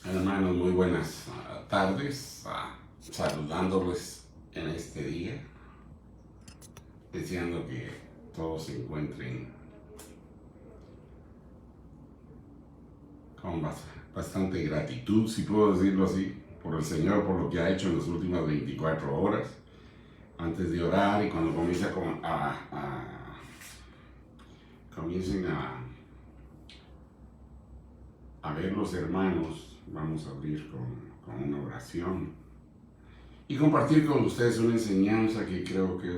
Hermanos, muy buenas tardes, saludándoles en este día, deseando que todos se encuentren con bastante gratitud, si puedo decirlo así, por el Señor, por lo que ha hecho en las últimas 24 horas, antes de orar y cuando comiencen a ver los hermanos, vamos a abrir con una oración y compartir con ustedes una enseñanza que creo que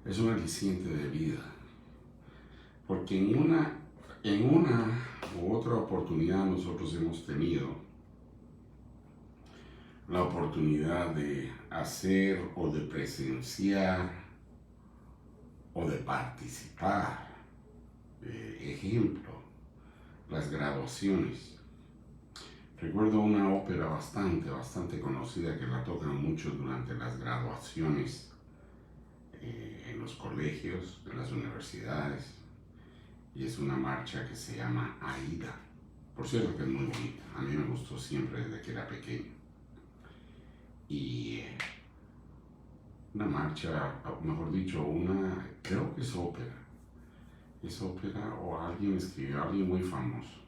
es un aliciente de vida. Porque en una u otra oportunidad nosotros hemos tenido la oportunidad de hacer o de presenciar o de participar. Ejemplo, las graduaciones. Recuerdo una ópera bastante conocida que la tocan mucho durante las graduaciones en los colegios, en las universidades, y es una marcha que se llama Aida. Por cierto que es muy bonita, a mí me gustó siempre desde que era pequeño. Y una marcha, mejor dicho, creo que es ópera o alguien escribió, alguien muy famoso.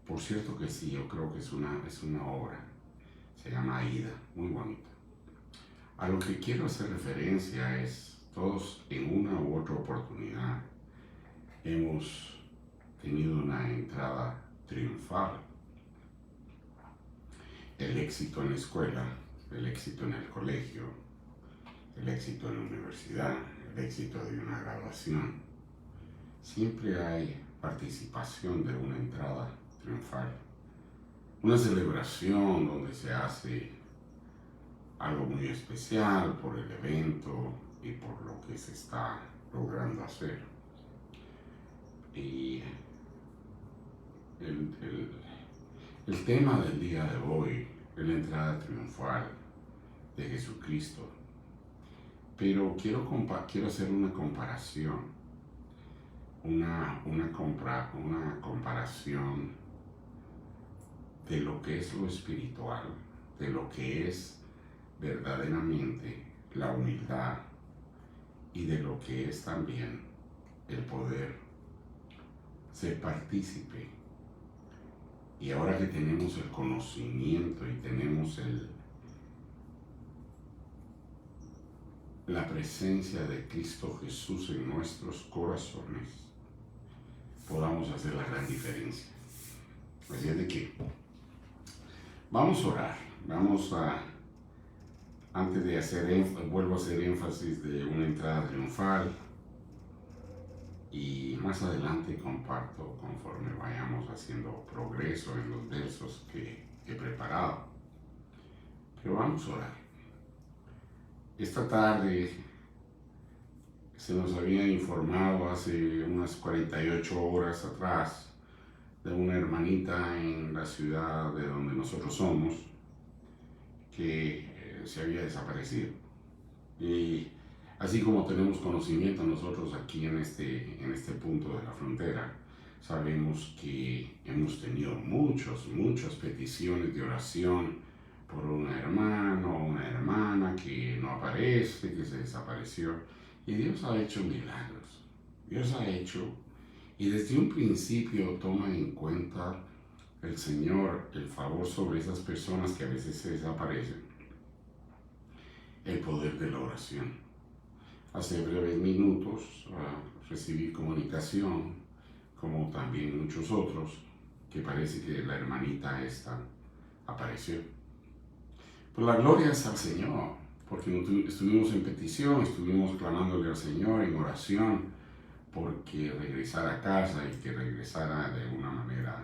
Por cierto que sí, yo creo que es una obra, se llama Aida, muy bonita. A lo que quiero hacer referencia es, todos en una u otra oportunidad hemos tenido una entrada triunfal. El éxito en la escuela, el éxito en el colegio, el éxito en la universidad, el éxito de una graduación. Siempre hay participación de una entrada triunfal. Una celebración donde se hace algo muy especial por el evento y por lo que se está logrando hacer. Y el tema del día de hoy es la entrada triunfal de Jesucristo. Pero quiero hacer una comparación, una comparación de lo que es lo espiritual, de lo que es verdaderamente la humildad y de lo que es también el poder ser partícipe. Y ahora que tenemos el conocimiento y tenemos la presencia de Cristo Jesús en nuestros corazones, podamos hacer la gran diferencia. Así es de que vamos a orar, antes de vuelvo a hacer énfasis de una entrada triunfal y más adelante comparto conforme vayamos haciendo progreso en los versos que he preparado. Pero vamos a orar. Esta tarde se nos había informado hace unas 48 horas atrás de una hermanita en la ciudad de donde nosotros somos que se había desaparecido. Y así como tenemos conocimiento nosotros aquí en este punto de la frontera, sabemos que hemos tenido muchas peticiones de oración por un hermano o una hermana que no aparece, que se desapareció. Y Dios ha hecho milagros. Dios ha hecho, y desde un principio toma en cuenta el Señor el favor sobre esas personas que a veces se desaparecen, el poder de la oración. Hace breves minutos recibí comunicación, como también muchos otros, que parece que la hermanita esta apareció. Pues la gloria es al Señor, porque estuvimos en petición, estuvimos clamándole al Señor en oración, porque regresara a casa y que regresara de una manera,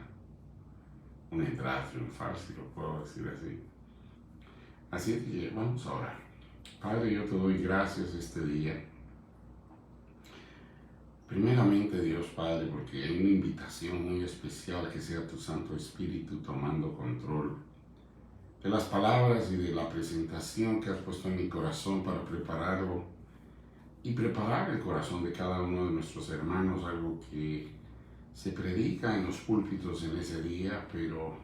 una entrada triunfal, si lo puedo decir así. Así es que vamos a orar. Padre, yo te doy gracias este día. Primeramente, Dios Padre, porque hay una invitación muy especial que sea tu Santo Espíritu tomando control de las palabras y de la presentación que has puesto en mi corazón para prepararlo y preparar el corazón de cada uno de nuestros hermanos, algo que se predica en los púlpitos en ese día, pero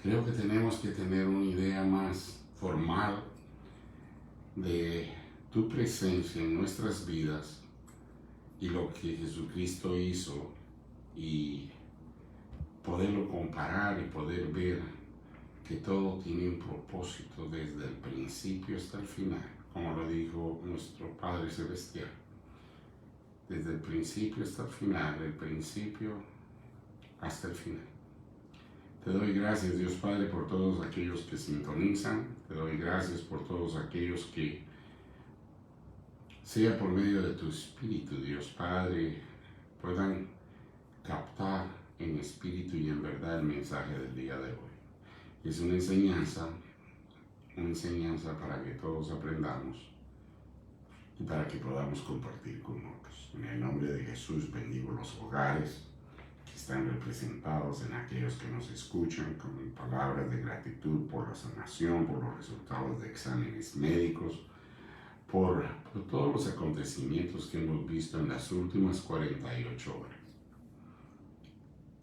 creo que tenemos que tener una idea más formal de tu presencia en nuestras vidas y lo que Jesucristo hizo, y poderlo comparar y poder ver que todo tiene un propósito desde el principio hasta el final, como lo dijo nuestro Padre Celestial. Desde el principio hasta el final, del principio hasta el final. Te doy gracias, Dios Padre, por todos aquellos que sintonizan. Te doy gracias por todos aquellos que, sea por medio de tu Espíritu, Dios Padre, puedan captar en espíritu y en verdad el mensaje del día de hoy. Es una enseñanza para que todos aprendamos y para que podamos compartir con otros. En el nombre de Jesús bendigo los hogares que están representados, en aquellos que nos escuchan, con palabras de gratitud por la sanación, por los resultados de exámenes médicos, por todos los acontecimientos que hemos visto en las últimas 48 horas.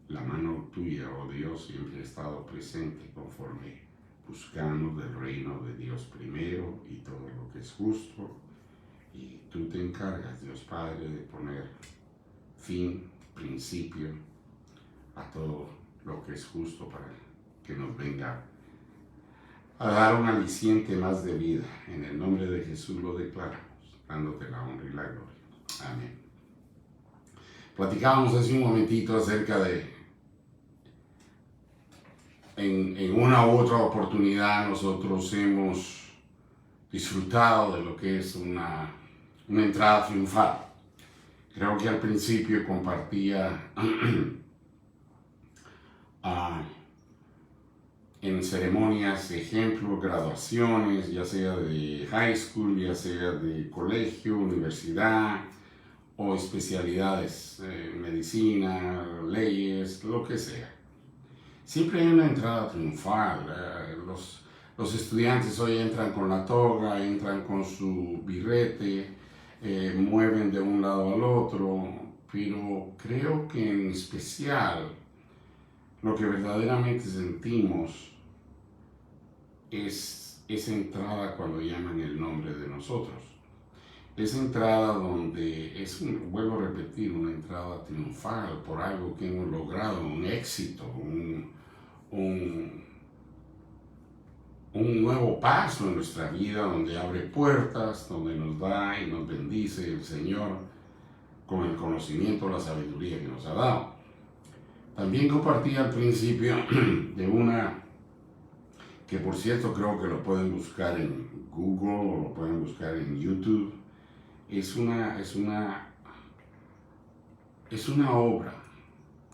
La mano tuya, oh Dios, siempre ha estado presente conforme buscamos del reino de Dios primero y todo lo que es justo. Y tú te encargas, Dios Padre, de poner fin, principio a todo lo que es justo para que nos venga a dar un aliciente más de vida. En el nombre de Jesús lo declaramos, dándote la honra y la gloria. Amén. Platicábamos hace un momentito acerca de, en una u otra oportunidad nosotros hemos disfrutado de lo que es una entrada triunfal. Creo que al principio compartía en ceremonias, ejemplos, graduaciones, ya sea de high school, ya sea de colegio, universidad o especialidades, medicina, leyes, lo que sea. Siempre hay una entrada triunfal. Los estudiantes hoy entran con la toga, entran con su birrete, mueven de un lado al otro, pero creo que en especial lo que verdaderamente sentimos es esa entrada cuando llaman el nombre de nosotros. Esa entrada donde vuelvo a repetir, una entrada triunfal por algo que hemos logrado, un éxito, un nuevo paso en nuestra vida, donde abre puertas, donde nos da y nos bendice el Señor con el conocimiento, la sabiduría que nos ha dado. También compartí al principio de una que, por cierto, creo que lo pueden buscar en Google o lo pueden buscar en YouTube. Es una obra,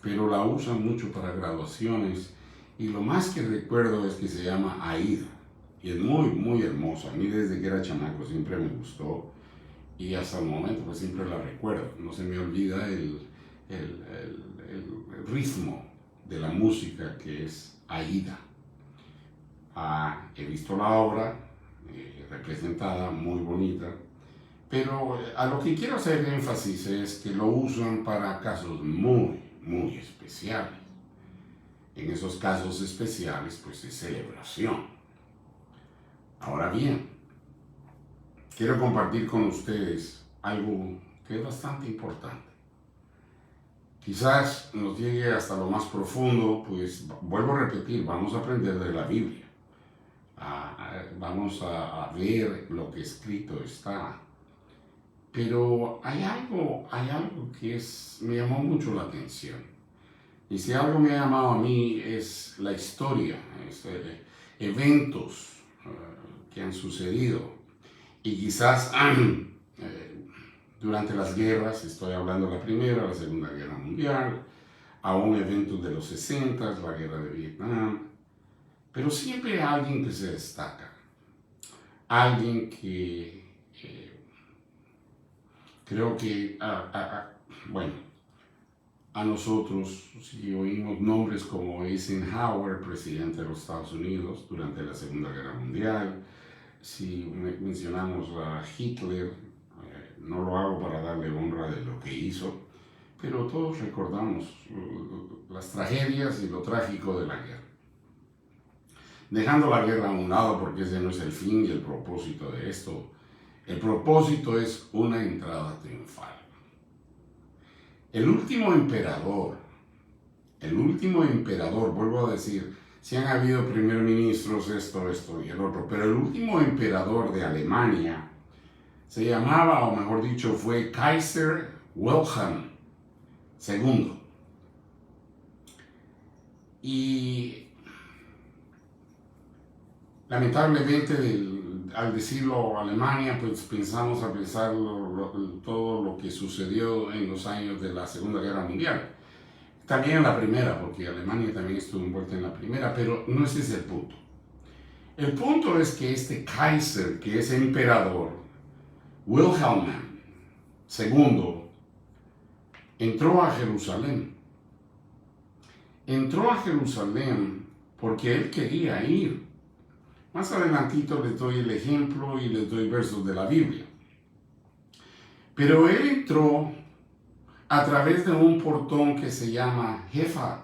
pero la usan mucho para graduaciones, y lo más que recuerdo es que se llama Aida, y es muy, muy hermosa. A mí desde que era chamaco siempre me gustó, y hasta el momento pues siempre la recuerdo. No se me olvida el ritmo de la música, que es Aida. He visto la obra representada, muy bonita, pero a lo que quiero hacer énfasis es que lo usan para casos muy, muy especiales. En esos casos especiales, pues es celebración. Ahora bien, quiero compartir con ustedes algo que es bastante importante. Quizás nos llegue hasta lo más profundo, pues vuelvo a repetir, vamos a aprender de la Biblia. Vamos a ver lo que escrito está. Pero hay algo que me llamó mucho la atención. Y si algo me ha llamado a mí es la historia, eventos que han sucedido. Y quizás durante las guerras, estoy hablando de la Primera, la Segunda Guerra Mundial, a un evento de los 60, la Guerra de Vietnam. Pero siempre hay alguien que se destaca. Alguien que creo que, a nosotros, si oímos nombres como Eisenhower, presidente de los Estados Unidos durante la Segunda Guerra Mundial, si mencionamos a Hitler, no lo hago para darle honra de lo que hizo, pero todos recordamos las tragedias y lo trágico de la guerra. Dejando la guerra a un lado, porque ese no es el fin y el propósito de esto. El propósito es una entrada triunfal. El último emperador, vuelvo a decir, si han habido primer ministros, esto y el otro, pero el último emperador de Alemania se llamaba, o mejor dicho, fue Kaiser Wilhelm II. Y lamentablemente, al decirlo Alemania, pues pensamos a pensar todo lo que sucedió en los años de la Segunda Guerra Mundial. También en la primera, porque Alemania también estuvo envuelta en la primera, pero no ese es el punto. El punto es que este Kaiser, que es emperador, Wilhelm II, entró a Jerusalén. Entró a Jerusalén porque él quería ir. Más adelantito les doy el ejemplo y les doy versos de la Biblia. Pero él entró a través de un portón que se llama Jaffa.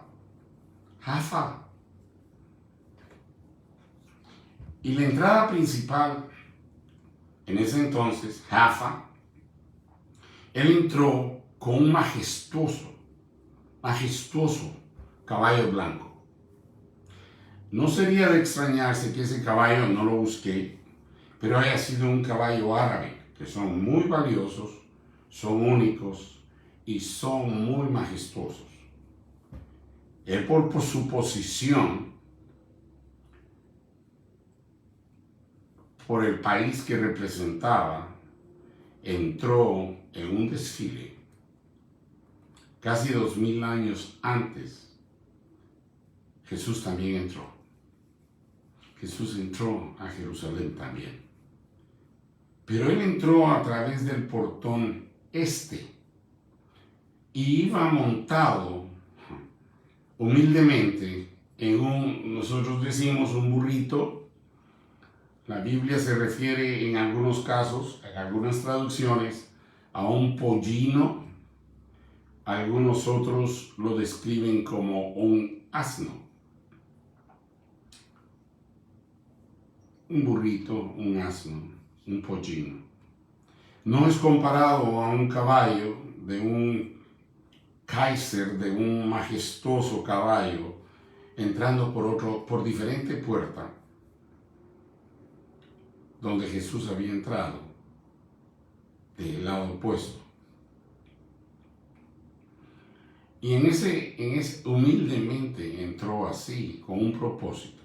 Y la entrada principal, en ese entonces, Jaffa, él entró con un majestuoso caballo blanco. No sería de extrañarse que ese caballo, no lo busqué, pero haya sido un caballo árabe, que son muy valiosos, son únicos y son muy majestuosos. Él por su posición, por el país que representaba, entró en un desfile casi 2000 años antes. Jesús también entró. Jesús entró a Jerusalén también. Pero él entró a través del portón este y iba montado humildemente en nosotros decimos un burrito. La Biblia se refiere en algunos casos, en algunas traducciones, a un pollino. Algunos otros lo describen como un asno. Un burrito, un asno, un pollino. No es comparado a un caballo de un Kaiser, de un majestuoso caballo, entrando por diferente puerta donde Jesús había entrado, del lado opuesto. Y en ese humildemente entró así, con un propósito.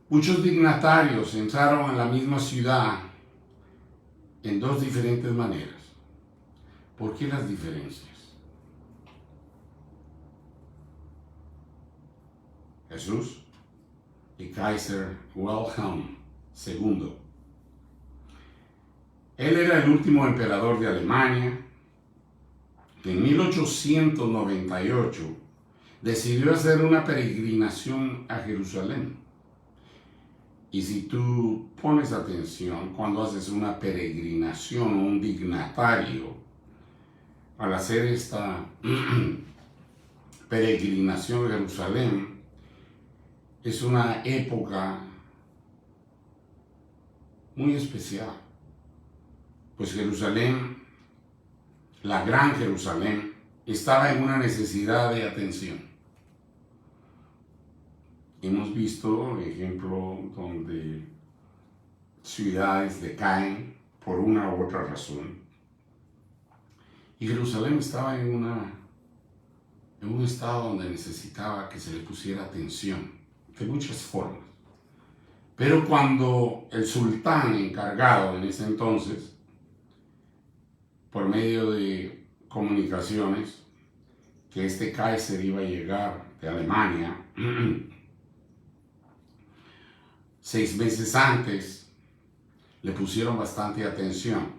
Muchos dignatarios entraron en la misma ciudad en dos diferentes maneras. ¿Por qué las diferencias? Jesús y Kaiser Wilhelm II. Él era el último emperador de Alemania, que en 1898 decidió hacer una peregrinación a Jerusalén. Y si tú pones atención, cuando haces una peregrinación o un dignatario, al hacer esta peregrinación a Jerusalén, es una época muy especial. Pues Jerusalén, la gran Jerusalén, estaba en una necesidad de atención. Hemos visto ejemplo donde ciudades decaen por una u otra razón. Y Jerusalén estaba en un estado donde necesitaba que se le pusiera atención, de muchas formas. Pero cuando el sultán encargado en ese entonces, por medio de comunicaciones, que este Kaiser iba a llegar de Alemania, 6 meses antes, le pusieron bastante atención.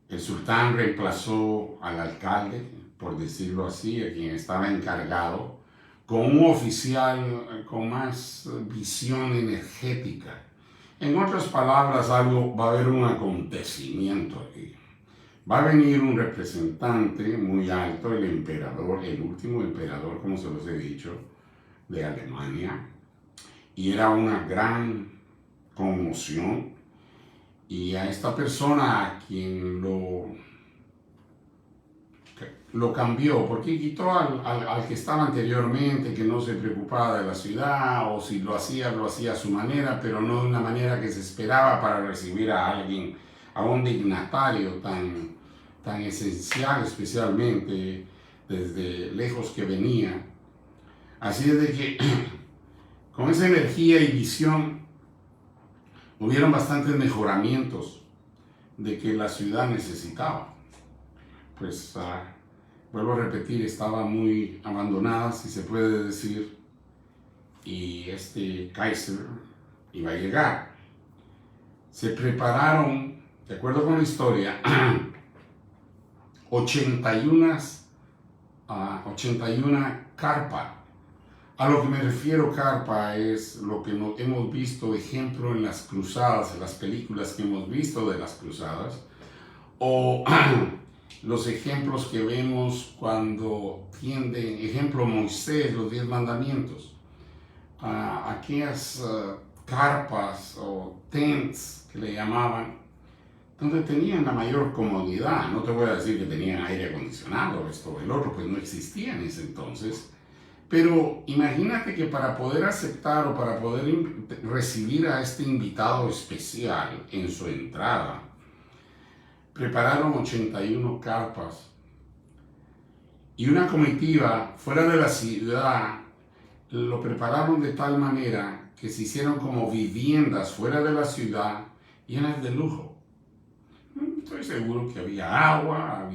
El sultán reemplazó al alcalde, por decirlo así, a quien estaba encargado, con un oficial con más visión energética. En otras palabras, va a haber un acontecimiento aquí. va a venir un representante muy alto, el emperador, el último emperador, como se los he dicho, de Alemania, y era una gran conmoción, y a esta persona a quien lo cambió, porque quitó al que estaba anteriormente, que no se preocupaba de la ciudad, o si lo hacía a su manera, pero no de una manera que se esperaba para recibir a alguien, a un dignatario tan esencial, especialmente desde lejos que venía. Así es de que con esa energía y visión hubieron bastantes mejoramientos de que la ciudad necesitaba. Pues vuelvo a repetir, estaba muy abandonada, si se puede decir, y este Kaiser iba a llegar. Se prepararon, de acuerdo con la historia, 81 carpas. A lo que me refiero carpa es lo que hemos visto ejemplo en las cruzadas, en las películas que hemos visto de las cruzadas, o los ejemplos que vemos cuando tienden, ejemplo Moisés, los 10 mandamientos, aquellas carpas o tents que le llamaban, donde tenían la mayor comodidad. No te voy a decir que tenían aire acondicionado, esto o el otro, pues no existía en ese entonces. Pero imagínate que para poder aceptar o para poder recibir a este invitado especial en su entrada, prepararon 81 carpas y una comitiva fuera de la ciudad lo prepararon de tal manera que se hicieron como viviendas fuera de la ciudad llenas de lujo. Estoy seguro que había agua,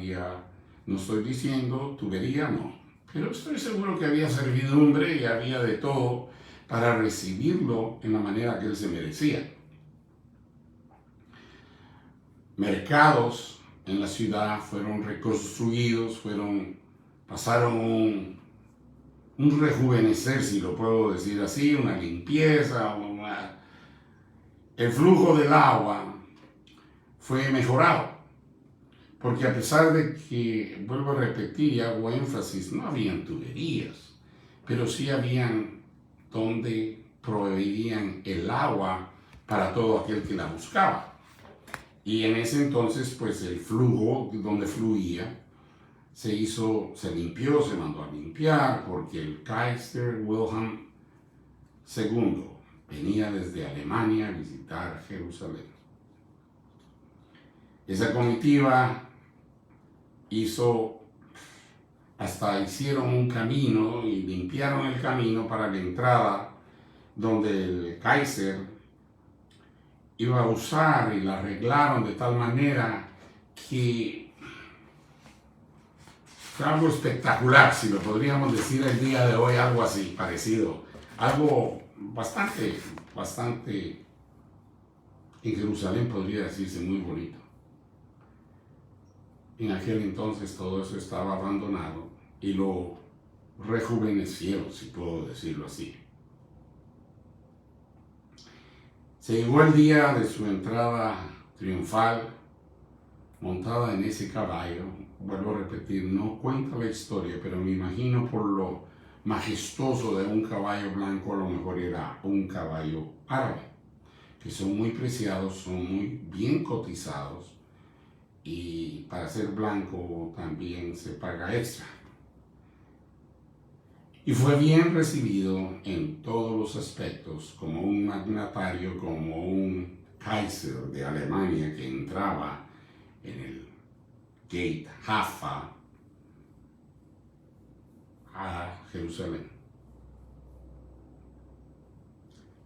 no estoy diciendo tubería, no, pero estoy seguro que había servidumbre y había de todo para recibirlo en la manera que él se merecía. Mercados en la ciudad fueron reconstruidos, pasaron un rejuvenecer, si lo puedo decir así, una limpieza, el flujo del agua fue mejorado, porque a pesar de que, vuelvo a repetir y hago énfasis, no habían tuberías, pero sí habían donde proveían el agua para todo aquel que la buscaba. Y en ese entonces, pues el flujo donde fluía se limpió, se mandó a limpiar, porque el Kaiser Wilhelm II venía desde Alemania a visitar Jerusalén. Esa comitiva hicieron un camino y limpiaron el camino para la entrada donde el Kaiser iba a usar, y la arreglaron de tal manera que fue algo espectacular, si lo podríamos decir el día de hoy, algo así, parecido, algo bastante en Jerusalén podría decirse muy bonito. En aquel entonces todo eso estaba abandonado y lo rejuvenecieron, si puedo decirlo así. Se llegó el día de su entrada triunfal, montada en ese caballo. Vuelvo a repetir, no cuenta la historia, pero me imagino por lo majestuoso de un caballo blanco, a lo mejor era un caballo árabe, que son muy preciados, son muy bien cotizados, y para ser blanco también se paga extra. Y fue bien recibido en todos los aspectos, como un magnatario, como un Kaiser de Alemania que entraba en el Gate Jaffa a Jerusalén.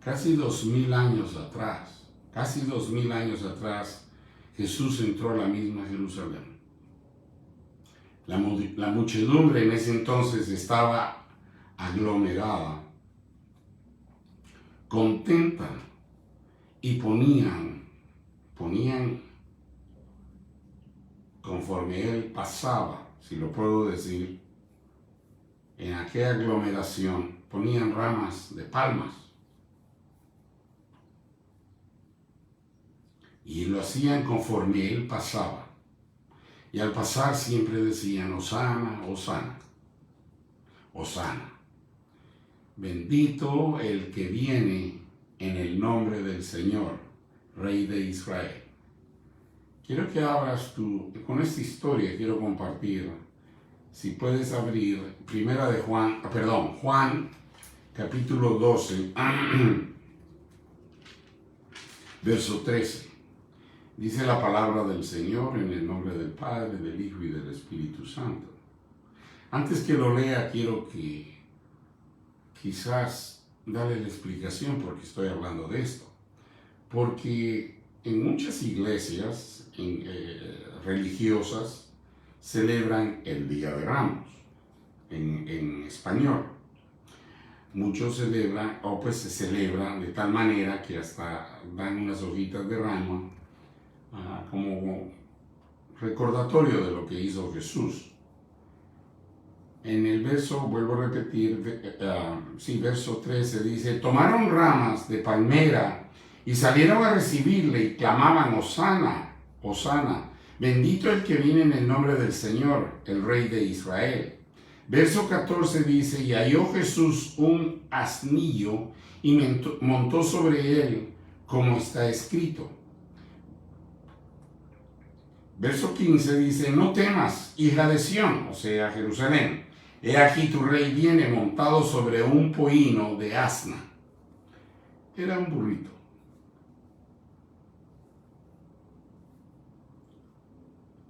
Casi 2000 años atrás, Jesús entró a la misma Jerusalén. La muchedumbre en ese entonces estaba aglomerada, contenta, y ponían conforme él pasaba, si lo puedo decir, en aquella aglomeración, ponían ramas de palmas. Y lo hacían conforme él pasaba. Y al pasar siempre decían, Hosana, Hosana, Hosana. Bendito el que viene en el nombre del Señor, Rey de Israel. Quiero que abras con esta historia quiero compartir, si puedes abrir, Juan capítulo 12, verso 13. Dice la palabra del Señor en el nombre del Padre, del Hijo y del Espíritu Santo. Antes que lo lea, quiero que quizás darle la explicación por qué estoy hablando de esto. Porque en muchas iglesias religiosas celebran el Día de Ramos, en español. Muchos celebran, se celebran de tal manera que hasta dan unas hojitas de rama como recordatorio de lo que hizo Jesús. En el verso, vuelvo a repetir, verso 13 dice, tomaron ramas de palmera y salieron a recibirle y clamaban, Hosana, Hosana, bendito el que viene en el nombre del Señor, el Rey de Israel. Verso 14 dice, y halló Jesús un asnillo y montó sobre él, como está escrito. Verso 15 dice, no temas, hija de Sión, o sea, Jerusalén. He aquí tu rey viene montado sobre un pollino de asna. Era un burrito.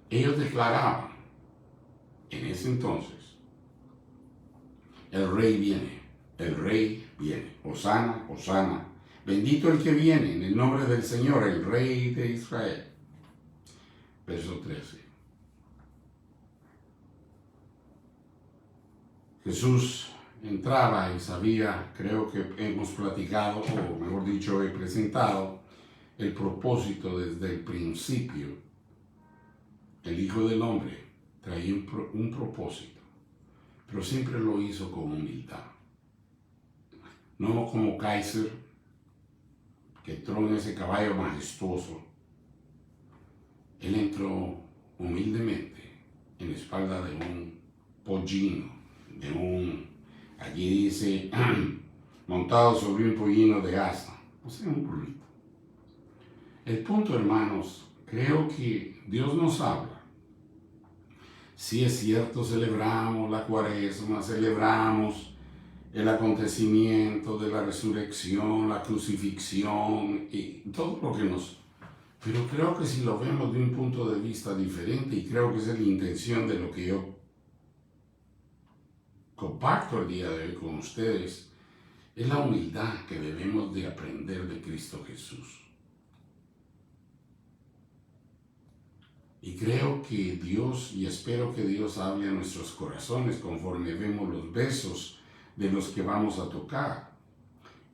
Ellos declaraban en ese entonces, el rey viene, el rey viene. Hosana, Hosana, bendito el que viene en el nombre del Señor, el Rey de Israel. Verso 13. Jesús entraba y sabía, creo que hemos platicado, o mejor dicho, he presentado el propósito desde el principio. El Hijo del Hombre traía un propósito, pero siempre lo hizo con humildad. No como Kaiser, que entró en ese caballo majestuoso. Él entró humildemente en la espalda de un pollino, allí dice, montado sobre un pollino de asna, o sea, un burrito. El punto, hermanos, creo que Dios nos habla. Sí es cierto, celebramos la Cuaresma, celebramos el acontecimiento de la resurrección, la crucifixión y todo lo que Pero creo que si lo vemos de un punto de vista diferente, y creo que esa es la intención de lo que yo comparto el día de hoy con ustedes, es la humildad que debemos de aprender de Cristo Jesús. Y creo que Dios, y espero que Dios hable a nuestros corazones conforme vemos los versos de los que vamos a tocar.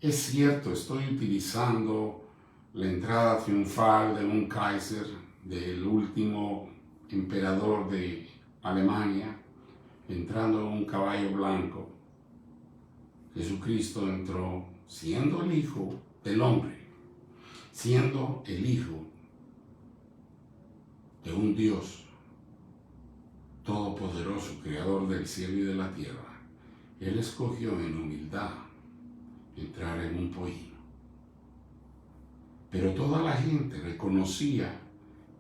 Es cierto, estoy utilizando la entrada triunfal de un Kaiser, del último emperador de Alemania, entrando en un caballo blanco. Jesucristo entró siendo el Hijo del Hombre, siendo el Hijo de un Dios todopoderoso, creador del cielo y de la tierra. Él escogió en humildad entrar en un pollino. Pero toda la gente reconocía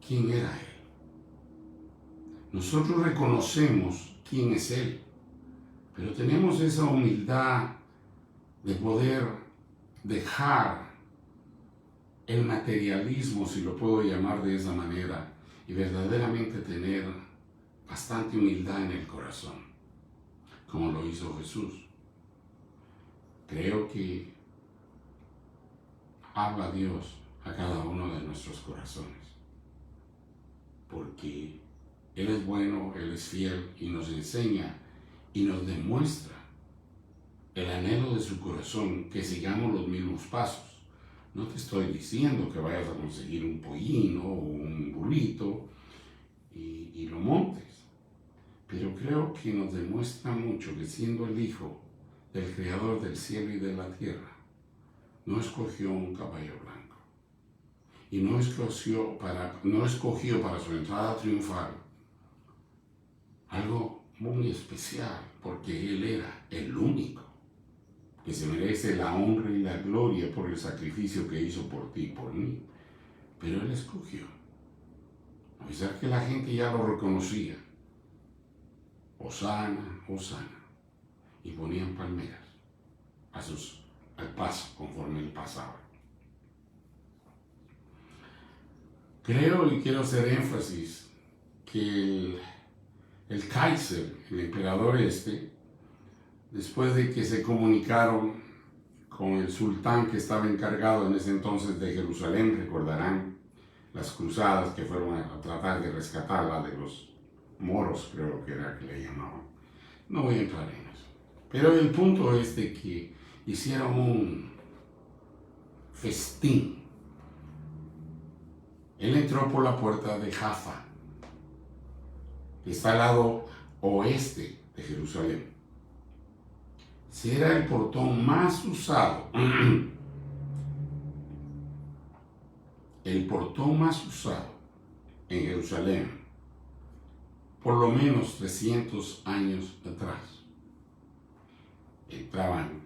quién era Él. Nosotros reconocemos quién es Él, pero tenemos esa humildad de poder dejar el materialismo, si lo puedo llamar de esa manera, y verdaderamente tener bastante humildad en el corazón, como lo hizo Jesús. Creo que habla Dios a cada uno de nuestros corazones, porque Él es bueno, Él es fiel y nos enseña y nos demuestra el anhelo de su corazón que sigamos los mismos pasos. No te estoy diciendo que vayas a conseguir un pollino o un burrito y lo montes, pero creo que nos demuestra mucho que siendo el Hijo del Creador del cielo y de la tierra, no escogió un caballo blanco y no escogió para su entrada triunfal algo muy especial, porque Él era el único que se merece la honra y la gloria por el sacrificio que hizo por ti y por mí. Pero Él escogió, a pesar que la gente ya lo reconocía, Hosana, Hosana, y ponían palmeras al paso conforme Él pasaba. Creo y quiero hacer énfasis que el Kaiser, el emperador después de que se comunicaron con el sultán que estaba encargado en ese entonces de Jerusalén, recordarán las cruzadas que fueron a tratar de rescatarla de los moros, creo que era que le llamaban. No voy a entrar en eso. Pero el punto es de que hicieron un festín. Él entró por la puerta de Jaffa, que está al lado oeste de Jerusalén. Si era el portón más usado, el portón más usado en Jerusalén, por lo menos 300 años atrás. Entraban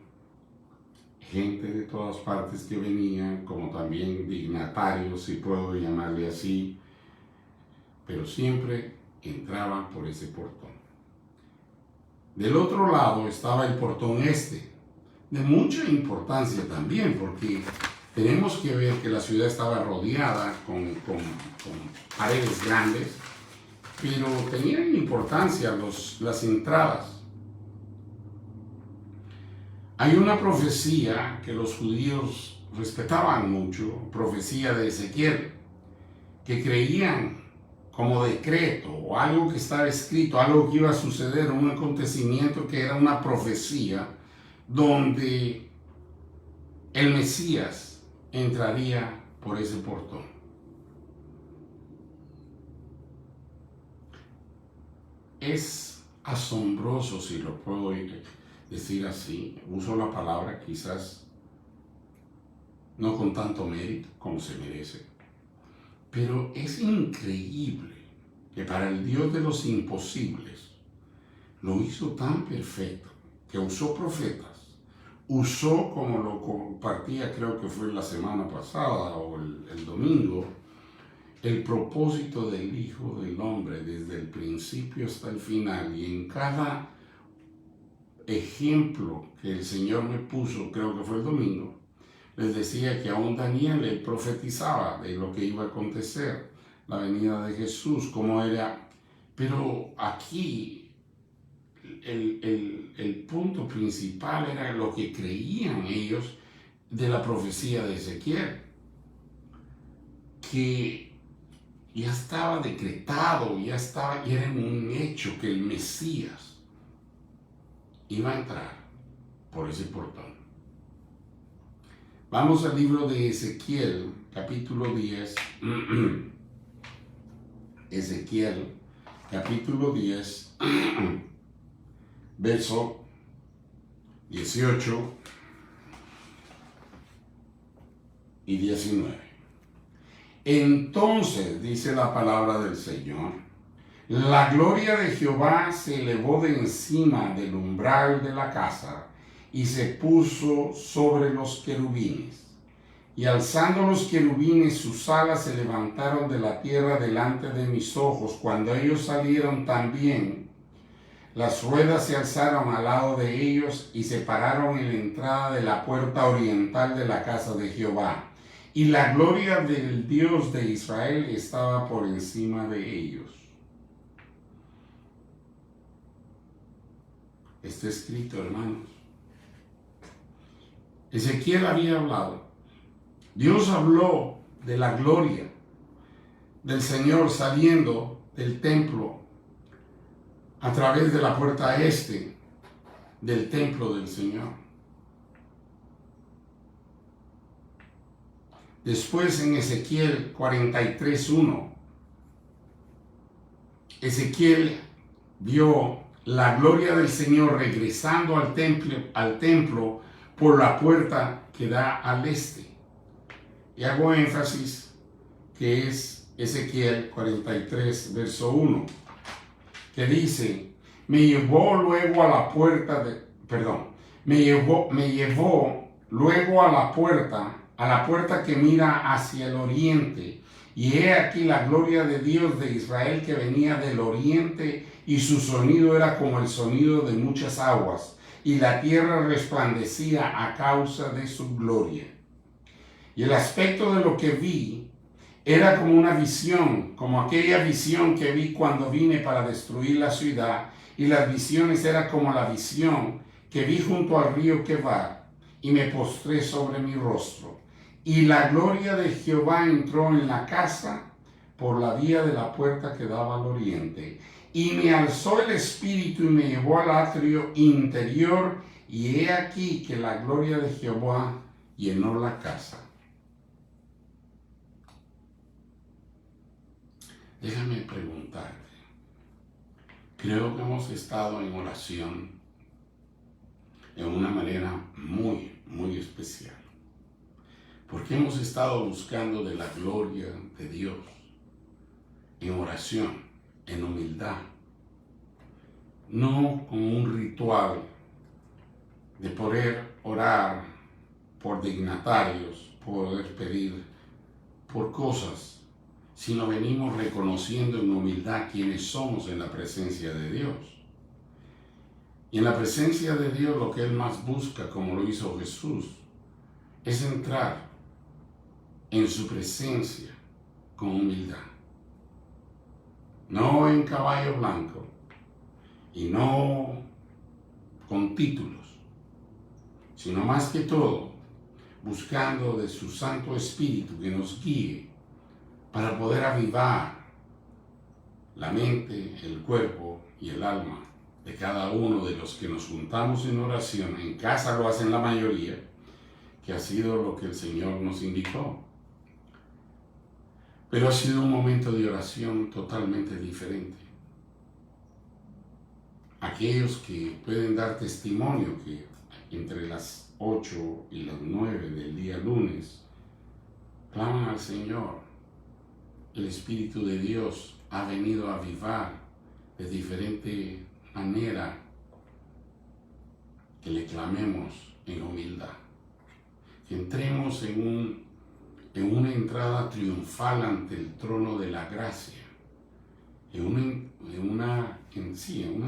gente de todas partes que venían, como también dignatarios, si puedo llamarle así, pero siempre entraban por ese portón. Del otro lado estaba el portón este, de mucha importancia también, porque tenemos que ver que la ciudad estaba rodeada con paredes grandes, pero tenían importancia las entradas. Hay una profecía que los judíos respetaban mucho, profecía de Ezequiel, que creían como decreto o algo que estaba escrito, algo que iba a suceder, un acontecimiento que era una profecía donde el Mesías entraría por ese portón. Es asombroso, si lo puedo decir así, uso la palabra quizás no con tanto mérito como se merece, pero es increíble que para el Dios de los imposibles lo hizo tan perfecto que usó profetas, usó, como lo compartía, creo que fue la semana pasada o el domingo, el propósito del Hijo del Hombre desde el principio hasta el final, y en cada ejemplo que el Señor me puso, creo que fue el domingo, les decía que aún Daniel, él profetizaba de lo que iba a acontecer, la venida de Jesús, cómo era. Pero aquí el punto principal era lo que creían ellos de la profecía de Ezequiel, que ya estaba decretado, y era un hecho que el Mesías iba a entrar por ese portón. Vamos al libro de Ezequiel, capítulo 10. Ezequiel, capítulo 10, verso 18 y 19. Entonces, dice la palabra del Señor, la gloria de Jehová se elevó de encima del umbral de la casa y se puso sobre los querubines. Y alzando los querubines, sus alas se levantaron de la tierra delante de mis ojos. Cuando ellos salieron también, las ruedas se alzaron al lado de ellos y se pararon en la entrada de la puerta oriental de la casa de Jehová. Y la gloria del Dios de Israel estaba por encima de ellos. Está escrito, hermanos. Ezequiel había hablado. Dios habló de la gloria del Señor saliendo del templo a través de la puerta este del templo del Señor. Después en Ezequiel 43:1, Ezequiel vio la gloria del Señor regresando al templo por la puerta que da al este. Y hago énfasis que es Ezequiel 43, verso 1, que dice, me llevó luego a la puerta me llevó luego a la puerta que mira hacia el oriente. Y he aquí la gloria de Dios de Israel que venía del oriente, y su sonido era como el sonido de muchas aguas, y la tierra resplandecía a causa de su gloria. Y el aspecto de lo que vi era como una visión, como aquella visión que vi cuando vine para destruir la ciudad, y las visiones era como la visión que vi junto al río Quebar, y me postré sobre mi rostro. Y la gloria de Jehová entró en la casa por la vía de la puerta que daba al oriente. Y me alzó el espíritu y me llevó al atrio interior, y he aquí que la gloria de Jehová llenó la casa. Déjame preguntarte, creo que hemos estado en oración de una manera muy, muy especial, porque hemos estado buscando de la gloria de Dios en oración, en humildad, no como un ritual de poder orar por dignatarios, poder pedir por cosas, sino venimos reconociendo en humildad quiénes somos en la presencia de Dios. Y en la presencia de Dios lo que Él más busca, como lo hizo Jesús, es entrar en su presencia con humildad. No en caballo blanco y no con títulos, sino más que todo buscando de su Santo Espíritu que nos guíe para poder avivar la mente, el cuerpo y el alma de cada uno de los que nos juntamos en oración. En casa lo hacen la mayoría, que ha sido lo que el Señor nos indicó. Pero ha sido un momento de oración totalmente diferente. Aquellos que pueden dar testimonio que entre las 8 y las 9 del día lunes claman al Señor, el Espíritu de Dios ha venido a avivar de diferente manera que le clamemos en humildad, que entremos en una entrada triunfal ante el trono de la gracia, en una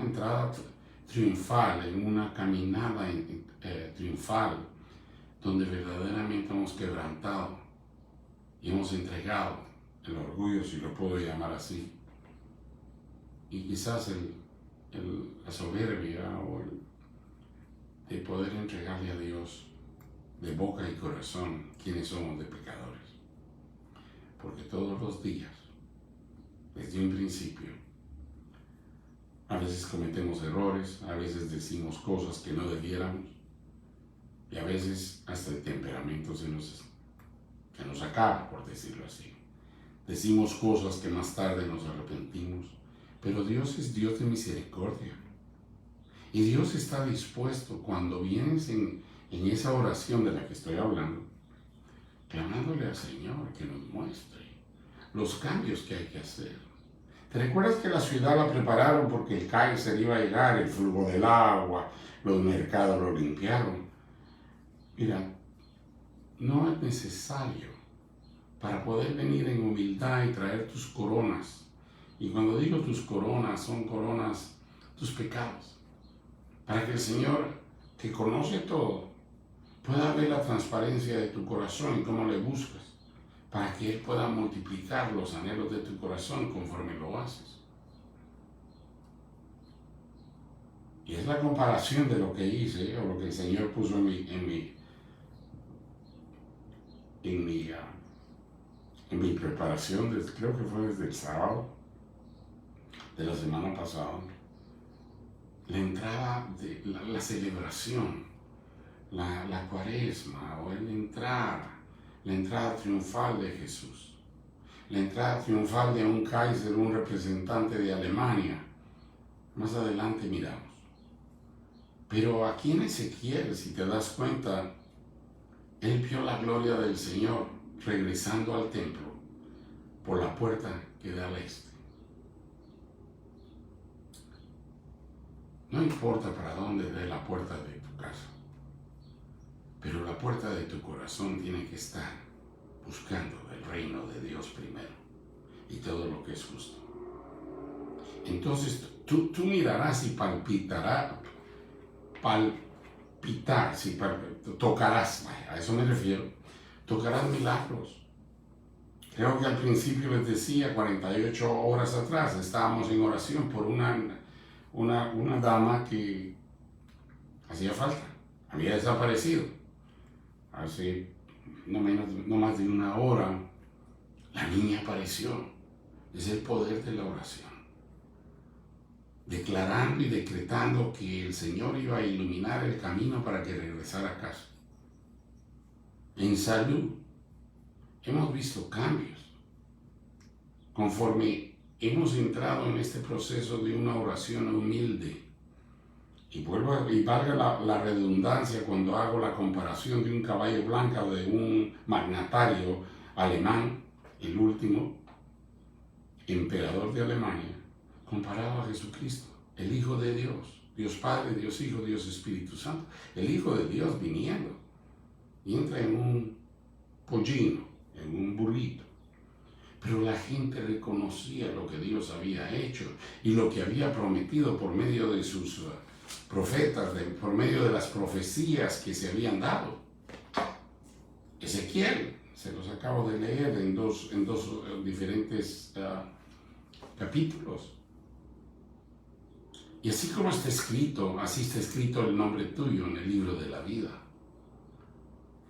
entrada triunfal, en una caminada triunfal, donde verdaderamente hemos quebrantado y hemos entregado el orgullo, si lo puedo llamar así, y quizás la soberbia de poder entregarle a Dios de boca y corazón quienes somos de pecadores. Porque todos los días, desde un principio, a veces cometemos errores, a veces decimos cosas que no debiéramos, y a veces hasta el temperamento se nos acaba, por decirlo así. Decimos cosas que más tarde nos arrepentimos, pero Dios es Dios de misericordia. Y Dios está dispuesto, cuando vienes en esa oración de la que estoy hablando, clamándole al Señor que nos muestre los cambios que hay que hacer. ¿Te recuerdas que la ciudad la prepararon porque el Kaiser iba a llegar, el flujo del agua, los mercados lo limpiaron? Mira, no es necesario para poder venir en humildad y traer tus coronas. Y cuando digo tus coronas, son coronas, tus pecados. Para que el Señor, que conoce todo, pueda ver la transparencia de tu corazón y cómo le buscas. Para que Él pueda multiplicar los anhelos de tu corazón conforme lo haces. Y es la comparación de lo que hice, o lo que el Señor puso en mi preparación, creo que fue desde el sábado de la semana pasada, la entrada de la celebración, la cuaresma, o la entrada triunfal de Jesús, la entrada triunfal de un Kaiser, un representante de Alemania. Más adelante miramos. Pero aquí en Ezequiel, si te das cuenta, él vio la gloria del Señor regresando al templo por la puerta que da al este. No importa para dónde dé la puerta de tu casa, pero la puerta de tu corazón tiene que estar buscando el reino de Dios primero y todo lo que es justo. Entonces tú mirarás y tocarás, a eso me refiero, tocarás milagros. Creo que al principio les decía, 48 horas atrás, estábamos en oración por una dama que hacía falta, había desaparecido. Hace no más de una hora, la niña apareció. Es el poder de la oración. Declarando y decretando que el Señor iba a iluminar el camino para que regresara a casa. En salud, hemos visto cambios. Conforme hemos entrado en este proceso de una oración humilde, y valga la redundancia cuando hago la comparación de un caballo blanco de un magnatario alemán, el último emperador de Alemania, comparado a Jesucristo, el Hijo de Dios, Dios Padre, Dios Hijo, Dios Espíritu Santo, el Hijo de Dios viniendo, y entra en un pollino, en un burrito. Pero la gente reconocía lo que Dios había hecho y lo que había prometido por medio de sus profetas, por medio de las profecías que se habían dado. Ezequiel, se los acabo de leer en dos diferentes capítulos. Y así como está escrito, así está escrito el nombre tuyo en el libro de la vida.